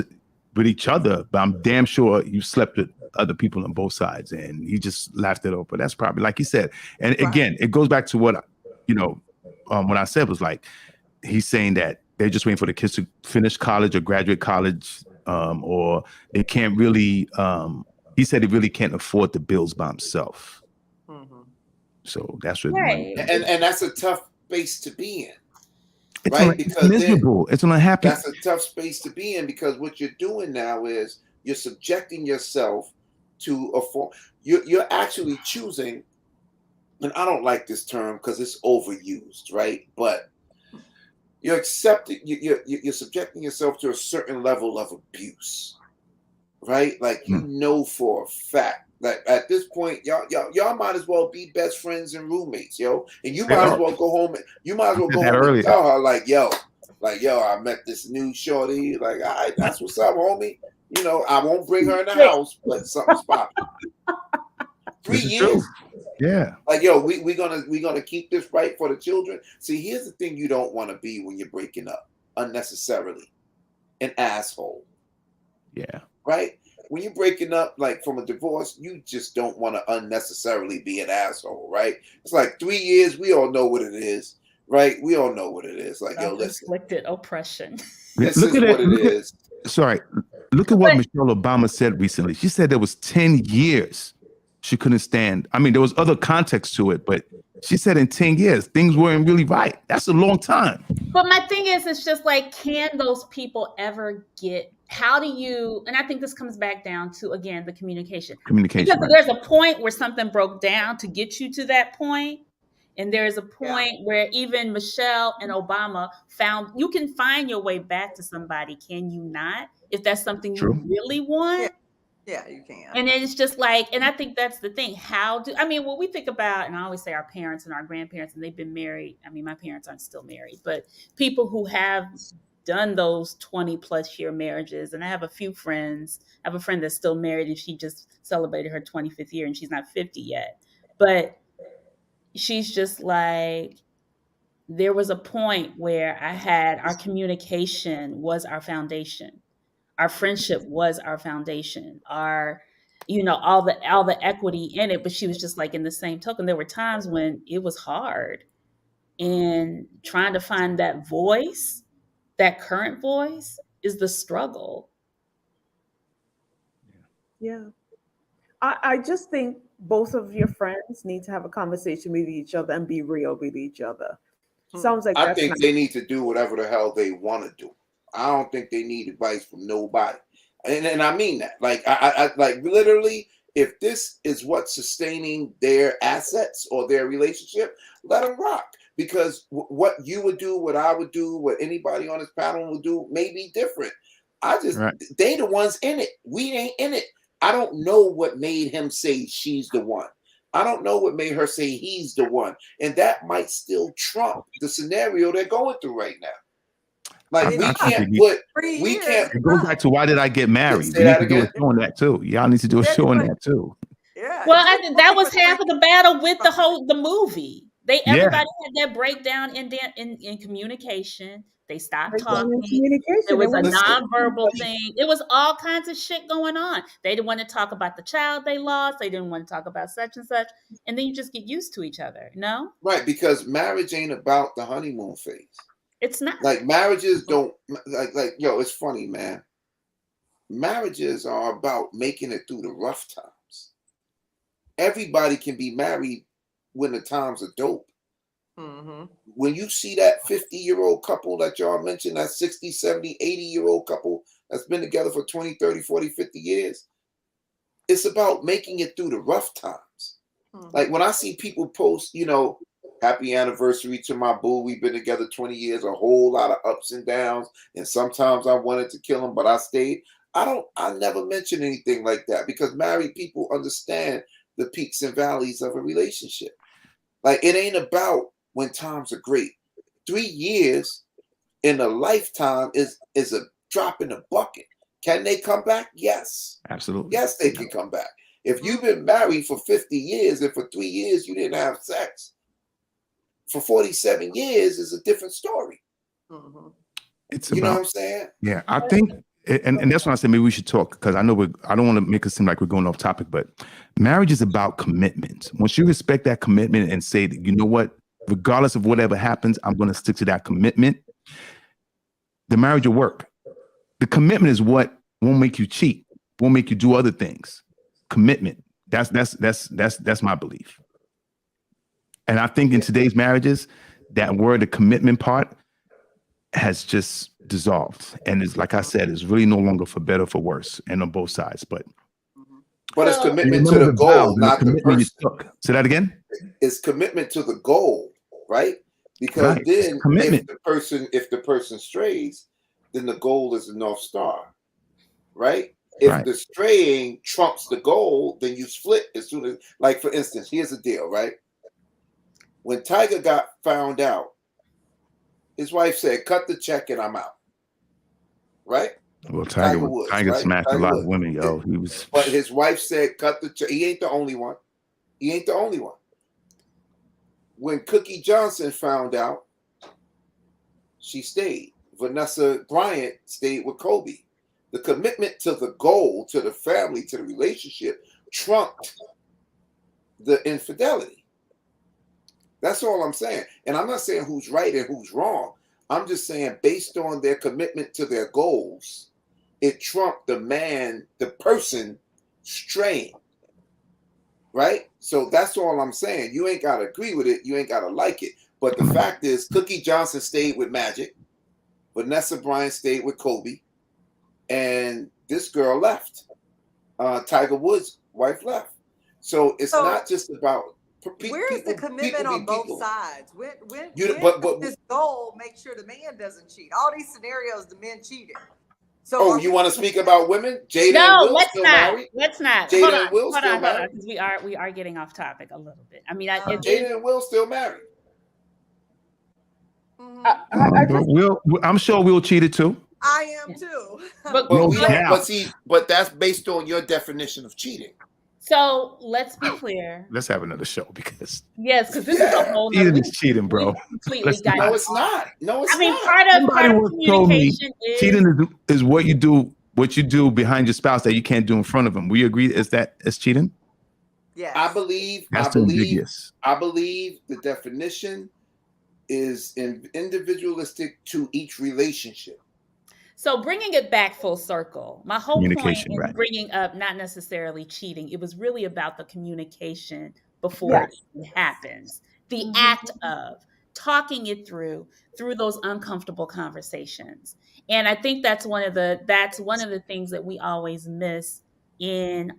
with each other, but I'm damn sure you slept with other people on both sides. And he just laughed it off. But that's probably, like he said. And again, it goes back to what, what I said was like, he's saying that they're just waiting for the kids to finish college or graduate college, or they can't really, he said he really can't afford the bills by himself. So that's what, and that's a tough space to be in, it's miserable. It's unhappy. That's a tough space to be in because what you're doing now is you're subjecting yourself to a form. You're actually choosing, and I don't like this term because it's overused, right? But you're subjecting yourself to a certain level of abuse, right? Like for a fact. Like at this point, y'all might as well be best friends and roommates, yo. And you might as well go home. You might as well go home and tell her, like, yo, I met this new shorty. Like, all right, that's what's up, homie. I won't bring her in the house, but something's popping. 3 years. Yeah. Like, yo, we're gonna keep this right for the children. See, here's the thing you don't want to be when you're breaking up unnecessarily. An asshole. Yeah. Right? When you're breaking up, like from a divorce, you just don't want to unnecessarily be an asshole, right? It's like 3 years. We all know what it is, right? We all know what it is. Like, yo, listen. Inflicted oppression. This is what it is. Sorry. Look at what Michelle Obama said recently. She said there was 10 years she couldn't stand. I mean, there was other context to it, but she said in 10 years, things weren't really right. That's a long time. But my thing is, it's just like, can those people ever get, how do you, and I think this comes back down to, again, the communication. Communication. Because there's a point where something broke down to get you to that point. And there's a point where even Michelle and Obama found, you can find your way back to somebody, can you not? If that's something True. you really want. Yeah, you can. And it's just like, and I think that's the thing. When we think about, and I always say our parents and our grandparents, and they've been married. I mean, my parents aren't still married, but people who have done those 20 plus year marriages. And I have a few friends. I have a friend that's still married, and she just celebrated her 25th year, and she's not 50 yet. But she's just like, there was a point where our communication was our foundation. Our friendship was our foundation, all the equity in it. But she was just like, in the same token, there were times when it was hard, and trying to find that voice, that current voice, is the struggle. Yeah. I just think both of your friends need to have a conversation with each other and be real with each other. Sounds like I think they need to do whatever the hell they want to do. I don't think they need advice from nobody. And I mean that. Like, I like, literally, if this is what's sustaining their assets or their relationship, let them rock. Because what you would do, what I would do, what anybody on this panel would do may be different. They the ones in it. We ain't in it. I don't know what made him say she's the one. I don't know what made her say he's the one. And that might still trump the scenario they're going through right now. Like, it goes back to, why did I get married? We need to do a show on that too. Y'all need to do a show on that too. Yeah. Well, I think that was half of the battle with the movie. Everybody had that breakdown in communication. They stopped talking. It was a nonverbal thing. It was all kinds of shit going on. They didn't want to talk about the child they lost. They didn't want to talk about such and such. And then you just get used to each other, no? Right, because marriage ain't about the honeymoon phase. It's not. Like, marriages don't, yo, it's funny, man. Marriages are about making it through the rough times. Everybody can be married when the times are dope. Mm-hmm. When you see that 50-year-old couple that y'all mentioned, that 60, 70, 80-year-old couple that's been together for 20, 30, 40, 50 years, it's about making it through the rough times. Mm-hmm. Like, when I see people post, happy anniversary to my boo, we've been together 20 years, a whole lot of ups and downs, and sometimes I wanted to kill him, but I stayed. I never mention anything like that, because married people understand the peaks and valleys of a relationship. Like, it ain't about when times are great. 3 years in a lifetime is a drop in the bucket. Can they come back? Yes. Absolutely. Yes, they can come back. If you've been married for 50 years and for 3 years you didn't have sex, for 47 years is a different story. Mm-hmm. You know what I'm saying? Yeah, I think, and that's when I said maybe we should talk, because I know I don't want to make it seem like we're going off topic, but marriage is about commitment. Once you respect that commitment and say that, you know what, regardless of whatever happens, I'm going to stick to that commitment, the marriage will work. The commitment is what won't make you cheat, won't make you do other things. Commitment. That's my belief. And I think in today's marriages, that word, the commitment part, has just dissolved. And it's, like I said, it's really no longer for better or for worse, and on both sides. But it's commitment to the goal, not the person. Say that again? It's commitment to the goal, right? Because then if the person strays, then the goal is the North Star, right? If the straying trumps the goal, then you split as soon as, like, for instance, here's the deal, right? When Tiger got found out, his wife said, cut the check and I'm out. Right? Well, Tiger smashed a lot of women, yo. But his wife said, cut the check. He ain't the only one. When Cookie Johnson found out, she stayed. Vanessa Bryant stayed with Kobe. The commitment to the goal, to the family, to the relationship trumped the infidelity. That's all I'm saying. And I'm not saying who's right and who's wrong. I'm just saying, based on their commitment to their goals, it trumped the person straying. Right? So that's all I'm saying. You ain't got to agree with it. You ain't got to like it. But the fact is, Cookie Johnson stayed with Magic. Vanessa Bryant stayed with Kobe. And this girl left. Tiger Woods' wife left. So it's not just about... Where is the commitment on both sides? When this goal make sure the man doesn't cheat? All these scenarios, the men cheated. So you want to speak about women? Jada No, and Will let's still not. married? Let's not. Jada and Will still hold on, married? because we are getting off topic a little bit. I mean, Jada and Will still married. I'm sure Will cheated too. I am too. But that's based on your definition of cheating. So let's be clear. Let's have another show because this is a whole cheating is cheating, bro. Completely No, it's not. No, it's not. I mean, part of communication is cheating is what you do behind your spouse that you can't do in front of them. We agree is cheating? Yeah. I believe the definition is individualistic to each relationship. So bringing it back full circle, my whole point in bringing up not necessarily cheating, it was really about the communication before it happens. The act of talking it through those uncomfortable conversations. And I think that's one of the things that we always not miss in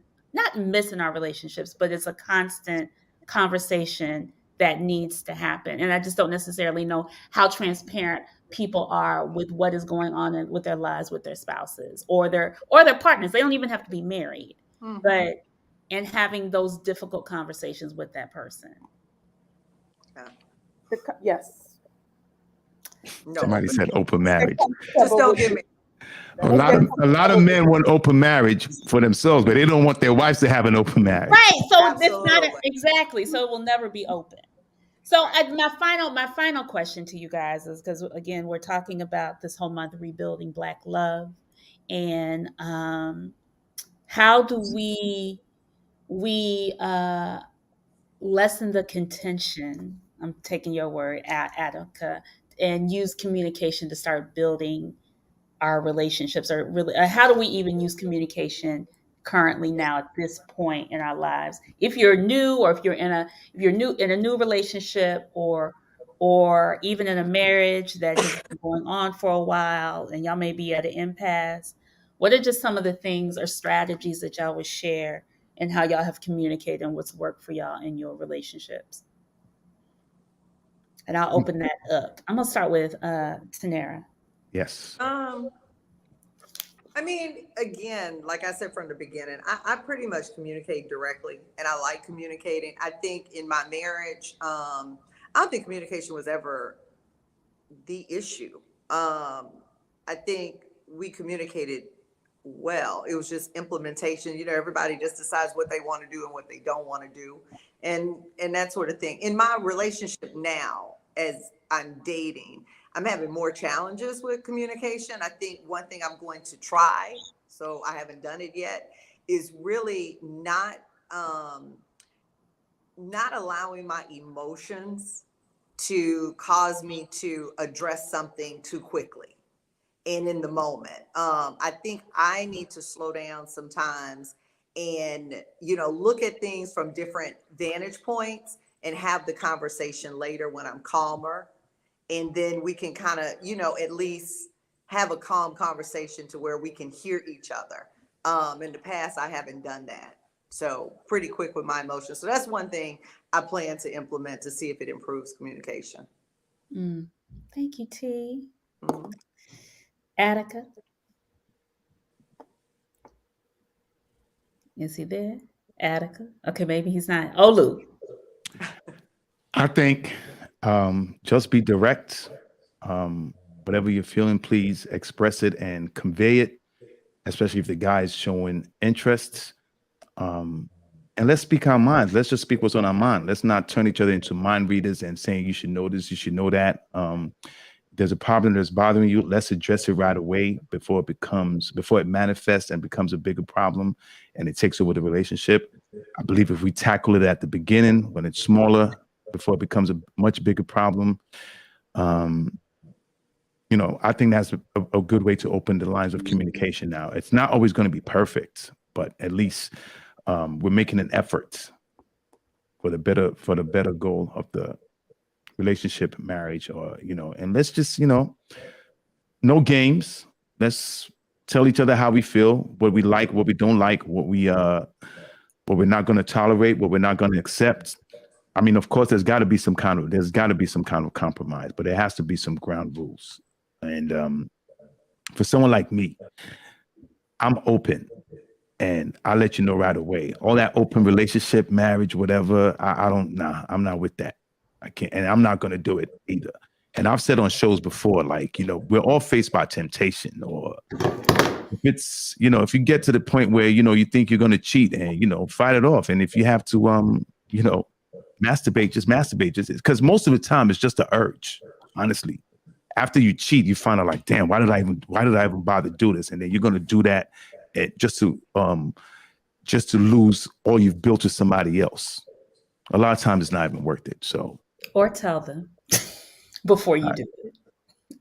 our relationships, but it's a constant conversation that needs to happen. And I just don't necessarily know how transparent people are with what is going on with their lives, with their spouses or their partners. They don't even have to be married, and having those difficult conversations with that person. Yes. Somebody said open marriage. Just don't give me. A lot of men want open marriage for themselves, but they don't want their wives to have an open marriage. Right. So it's not exactly. So it will never be open. So my final question to you guys is, because again, we're talking about this whole month rebuilding Black love, and how do we lessen the contention? I'm taking your word, Attica, and use communication to start building our relationships, or really, how do we even use communication currently now at this point in our lives? If you're new, or if you're in a new relationship, or even in a marriage that has been going on for a while and y'all may be at an impasse, what are just some of the things or strategies that y'all would share and how y'all have communicated and what's worked for y'all in your relationships? And I'll open that up. I'm gonna start with Tanera. Yes. I mean, again, like I said from the beginning, I pretty much communicate directly, and I like communicating. I think in my marriage, I don't think communication was ever the issue. I think we communicated well. It was just implementation. You know, everybody just decides what they want to do and what they don't want to do, and that sort of thing. In my relationship now, as I'm dating, I'm having more challenges with communication. I think one thing I'm going to try, so I haven't done it yet, is really not allowing my emotions to cause me to address something too quickly and in the moment. I think I need to slow down sometimes and, look at things from different vantage points and have the conversation later when I'm calmer. And then we can kind of, at least have a calm conversation to where we can hear each other. In the past, I haven't done that. So pretty quick with my emotions. So that's one thing I plan to implement to see if it improves communication. Thank you, T. Attica? Is he there? Attica? Okay, maybe he's not. Olu? I think just be direct. Whatever you're feeling, please express it and convey it, especially if the guy is showing interest. And let's speak our minds. Let's just speak what's on our mind. Let's not turn each other into mind readers and saying you should know this, you should know that. There's a problem that's bothering you. Let's address it right away before it manifests and becomes a bigger problem and it takes over the relationship. I believe if we tackle it at the beginning, when it's smaller, before it becomes a much bigger problem, I think that's a good way to open the lines of communication now. It's not always going to be perfect, but at least we're making an effort for the better goal of the relationship, marriage, or and let's just no games. Let's tell each other how we feel, what we like, what we don't like, what we're not going to tolerate, what we're not going to accept. I mean, of course, there's got to be some kind of compromise, but there has to be some ground rules. And for someone like me, I'm open, and I'll let you know right away. All that open relationship, marriage, whatever, I'm not with that. I can't, and I'm not going to do it either. And I've said on shows before, like, we're all faced by temptation, or if it's, if you get to the point where, you think you're going to cheat, and, fight it off. And if you have to, masturbate, just because most of the time it's just an urge, honestly. After you cheat, you find out like, damn, why did I even bother to do this? And then you're going to do that just to lose all you've built with somebody else. A lot of times it's not even worth it. So, or tell them before you do it.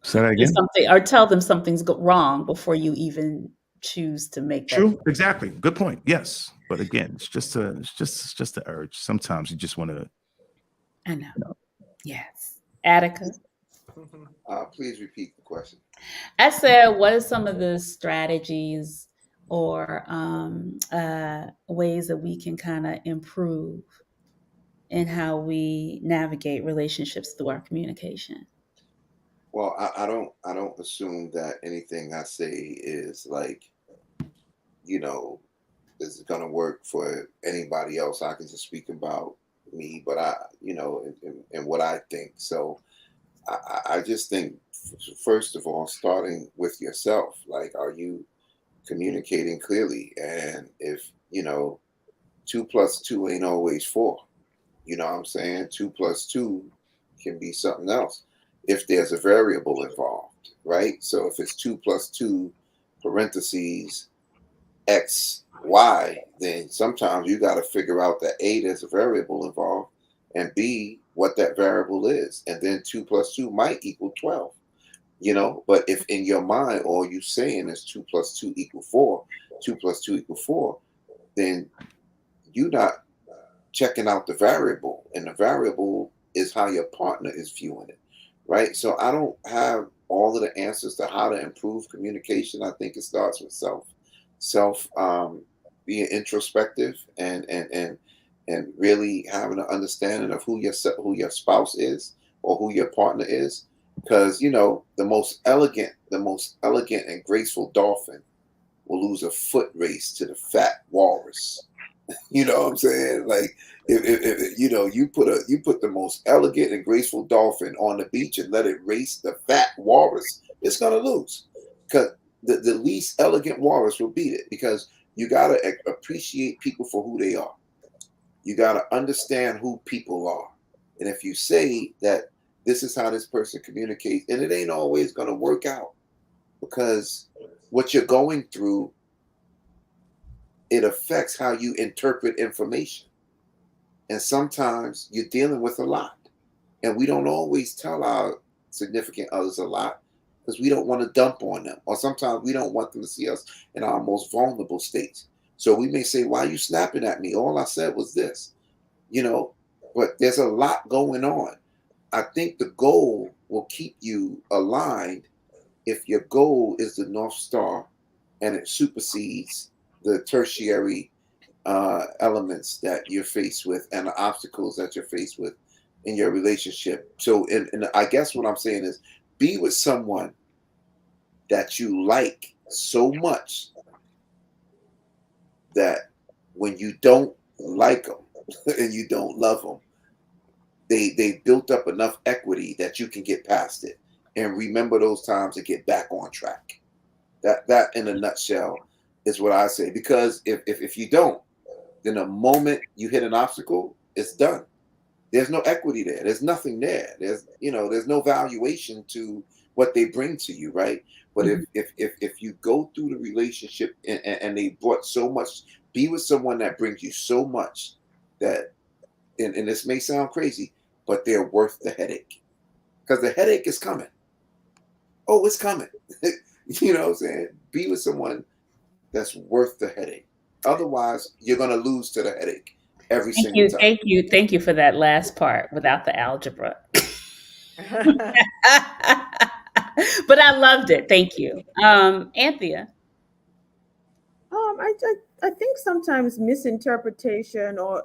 Say that again. Or tell them something's wrong before you even choose to make that. True. Exactly. Good point. Yes. But again, it's just the urge. Sometimes you just want to. I know. Yes. Attica. Please repeat the question. I said, what are some of the strategies or ways that we can kind of improve in how we navigate relationships through our communication? Well, I don't assume that anything I say is like, is going to work for anybody else. I can just speak about me, but and what I think. So I just think, first of all, starting with yourself, like, are you communicating clearly? And if, 2 + 2 ain't always 4, you know what I'm saying? 2 + 2 can be something else if there's a variable involved, right? So if it's 2 + 2 parentheses X, Y, then sometimes you got to figure out that A, there's a variable involved, and B, what that variable is. And then 2 + 2 might equal 12, but if in your mind all you saying is 2 + 2 = 4, 2 + 2 = 4, then you're not checking out the variable, and the variable is how your partner is viewing it, right? So I don't have all of the answers to how to improve communication. I think it starts with self being introspective and really having an understanding of who your spouse is or who your partner is, because the most elegant and graceful dolphin will lose a foot race to the fat walrus. You know what I'm saying? Like, if you put the most elegant and graceful dolphin on the beach and let it race the fat walrus, it's gonna lose, because the least elegant walrus will beat it. Because you gotta appreciate people for who they are. You gotta understand who people are, and if you say that this is how this person communicates, and it ain't always gonna work out, because what you're going through, it affects how you interpret information. And sometimes you're dealing with a lot. And we don't always tell our significant others a lot because we don't want to dump on them. Or sometimes we don't want them to see us in our most vulnerable states. So we may say, why are you snapping at me? All I said was this, but there's a lot going on. I think the goal will keep you aligned if your goal is the North Star and it supersedes the tertiary elements that you're faced with and the obstacles that you're faced with in your relationship. So, and I guess what I'm saying is, be with someone that you like so much that when you don't like them and you don't love them, they built up enough equity that you can get past it and remember those times and get back on track. That in a nutshell is what I say. Because if you don't, then the moment you hit an obstacle, it's done. There's no equity there. There's nothing there. There's no valuation to what they bring to you, right? But if you go through the relationship and they brought so much, be with someone that brings you so much that, and this may sound crazy, but they're worth the headache, because the headache is coming. oh, it's coming. You know what I'm saying? Be with someone that's worth the headache. Otherwise, you're gonna lose to the headache every Thank single you, time. thank you, thank you for that last part without the algebra. But I loved it. Thank you. Anthea. I think sometimes misinterpretation or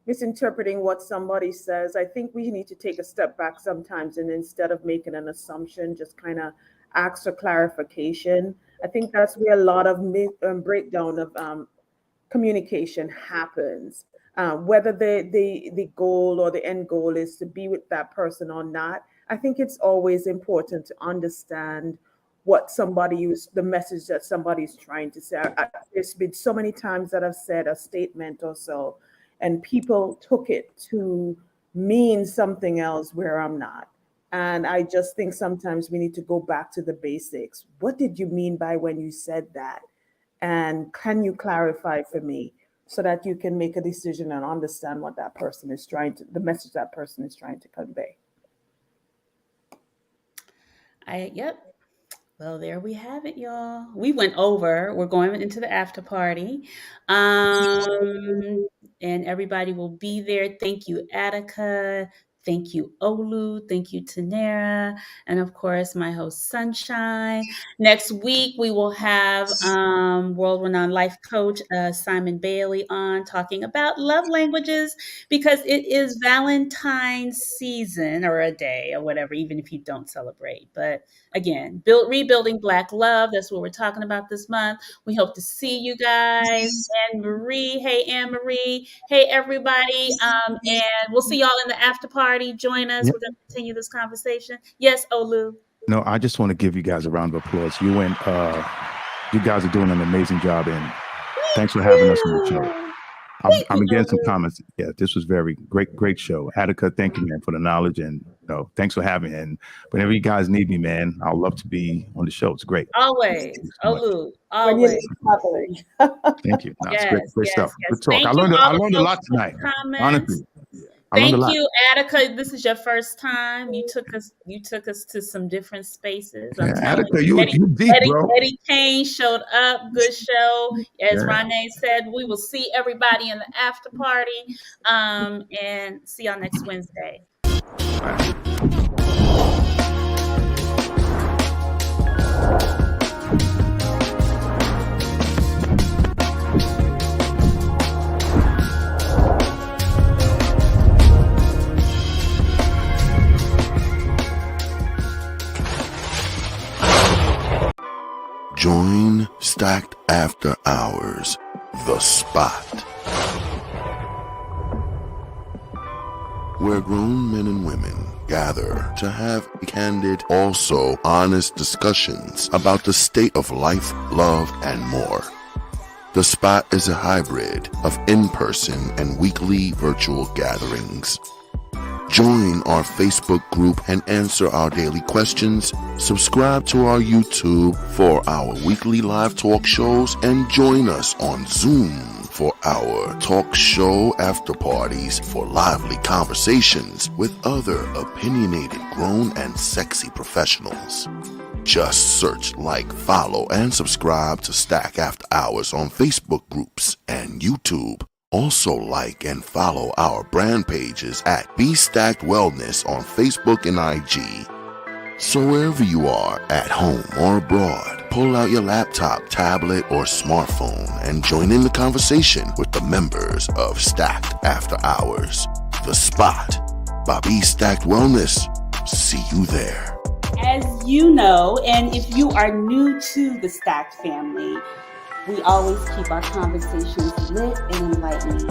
misinterpreting what somebody says, I think we need to take a step back sometimes and instead of making an assumption, just kind of ask for clarification. I think that's where a lot of breakdown of communication happens. Whether the goal or the end goal is to be with that person or not, I think it's always important to understand what the message that somebody's trying to say. There's been so many times that I've said a statement or so, and people took it to mean something else where I'm not. And I just think sometimes we need to go back to the basics. What did you mean by when you said that? And can you clarify for me so that you can make a decision and understand what that person is the message that person is trying to convey? Yep. Well, there we have it, y'all. We went over. We're going into the after party. And everybody will be there. Thank you, Attica. Thank you, Olu. Thank you, Tanera. And of course, my host, Sunshine. Next week, we will have world-renowned life coach Simon Bailey on talking about love languages because it is Valentine's season or a day or whatever, even if you don't celebrate. But again, rebuilding Black love. That's what we're talking about this month. We hope to see you guys. Anne Marie, hey Anne Marie, hey everybody, and we'll see y'all in the after party. Join us. Yep. We're going to continue this conversation. Yes, Olu. No, I just want to give you guys a round of applause. You guys are doing an amazing job, and thanks for having us on the show. I'm getting some comments. Yeah, this was very great show. Attica, thank you, man, for the knowledge, and thanks for having me. And whenever you guys need me, man, I'll love to be on the show. It's great. Always, Olu, When you're always. traveling. Thank you. No, Yes, it's great yes, stuff. yes. Good talk. Thank I you, learned all the a lot folks for tonight. comments. Honestly, I learned a lot. Thank you, Attica. This is your first time. You took us to some different spaces. I'm Yeah, telling Attica, you, you deep, bro. Eddie Kane showed up. Good show. As Yeah. Renee said, we will see everybody in the after party. And see y'all next Wednesday. Bye. Join Stacked After Hours, The Spot, where grown men and women gather to have candid, also honest discussions about the state of life, love, and more. The Spot is a hybrid of in-person and weekly virtual gatherings. Join our Facebook group and answer our daily questions. Subscribe to our YouTube for our weekly live talk shows and join us on Zoom for our talk show after parties for lively conversations with other opinionated, grown, and sexy professionals. Just search, like, follow, and subscribe to Stack After Hours on Facebook groups and YouTube. Also like and follow our brand pages at Be Stacked Wellness on Facebook and IG. So wherever you are, at home or abroad, pull out your laptop, tablet, or smartphone and join in the conversation with the members of Stacked After Hours. The Spot by Be Stacked Wellness. See you there. As you know, and if you are new to the Stacked family, we always keep our conversations lit and enlightening.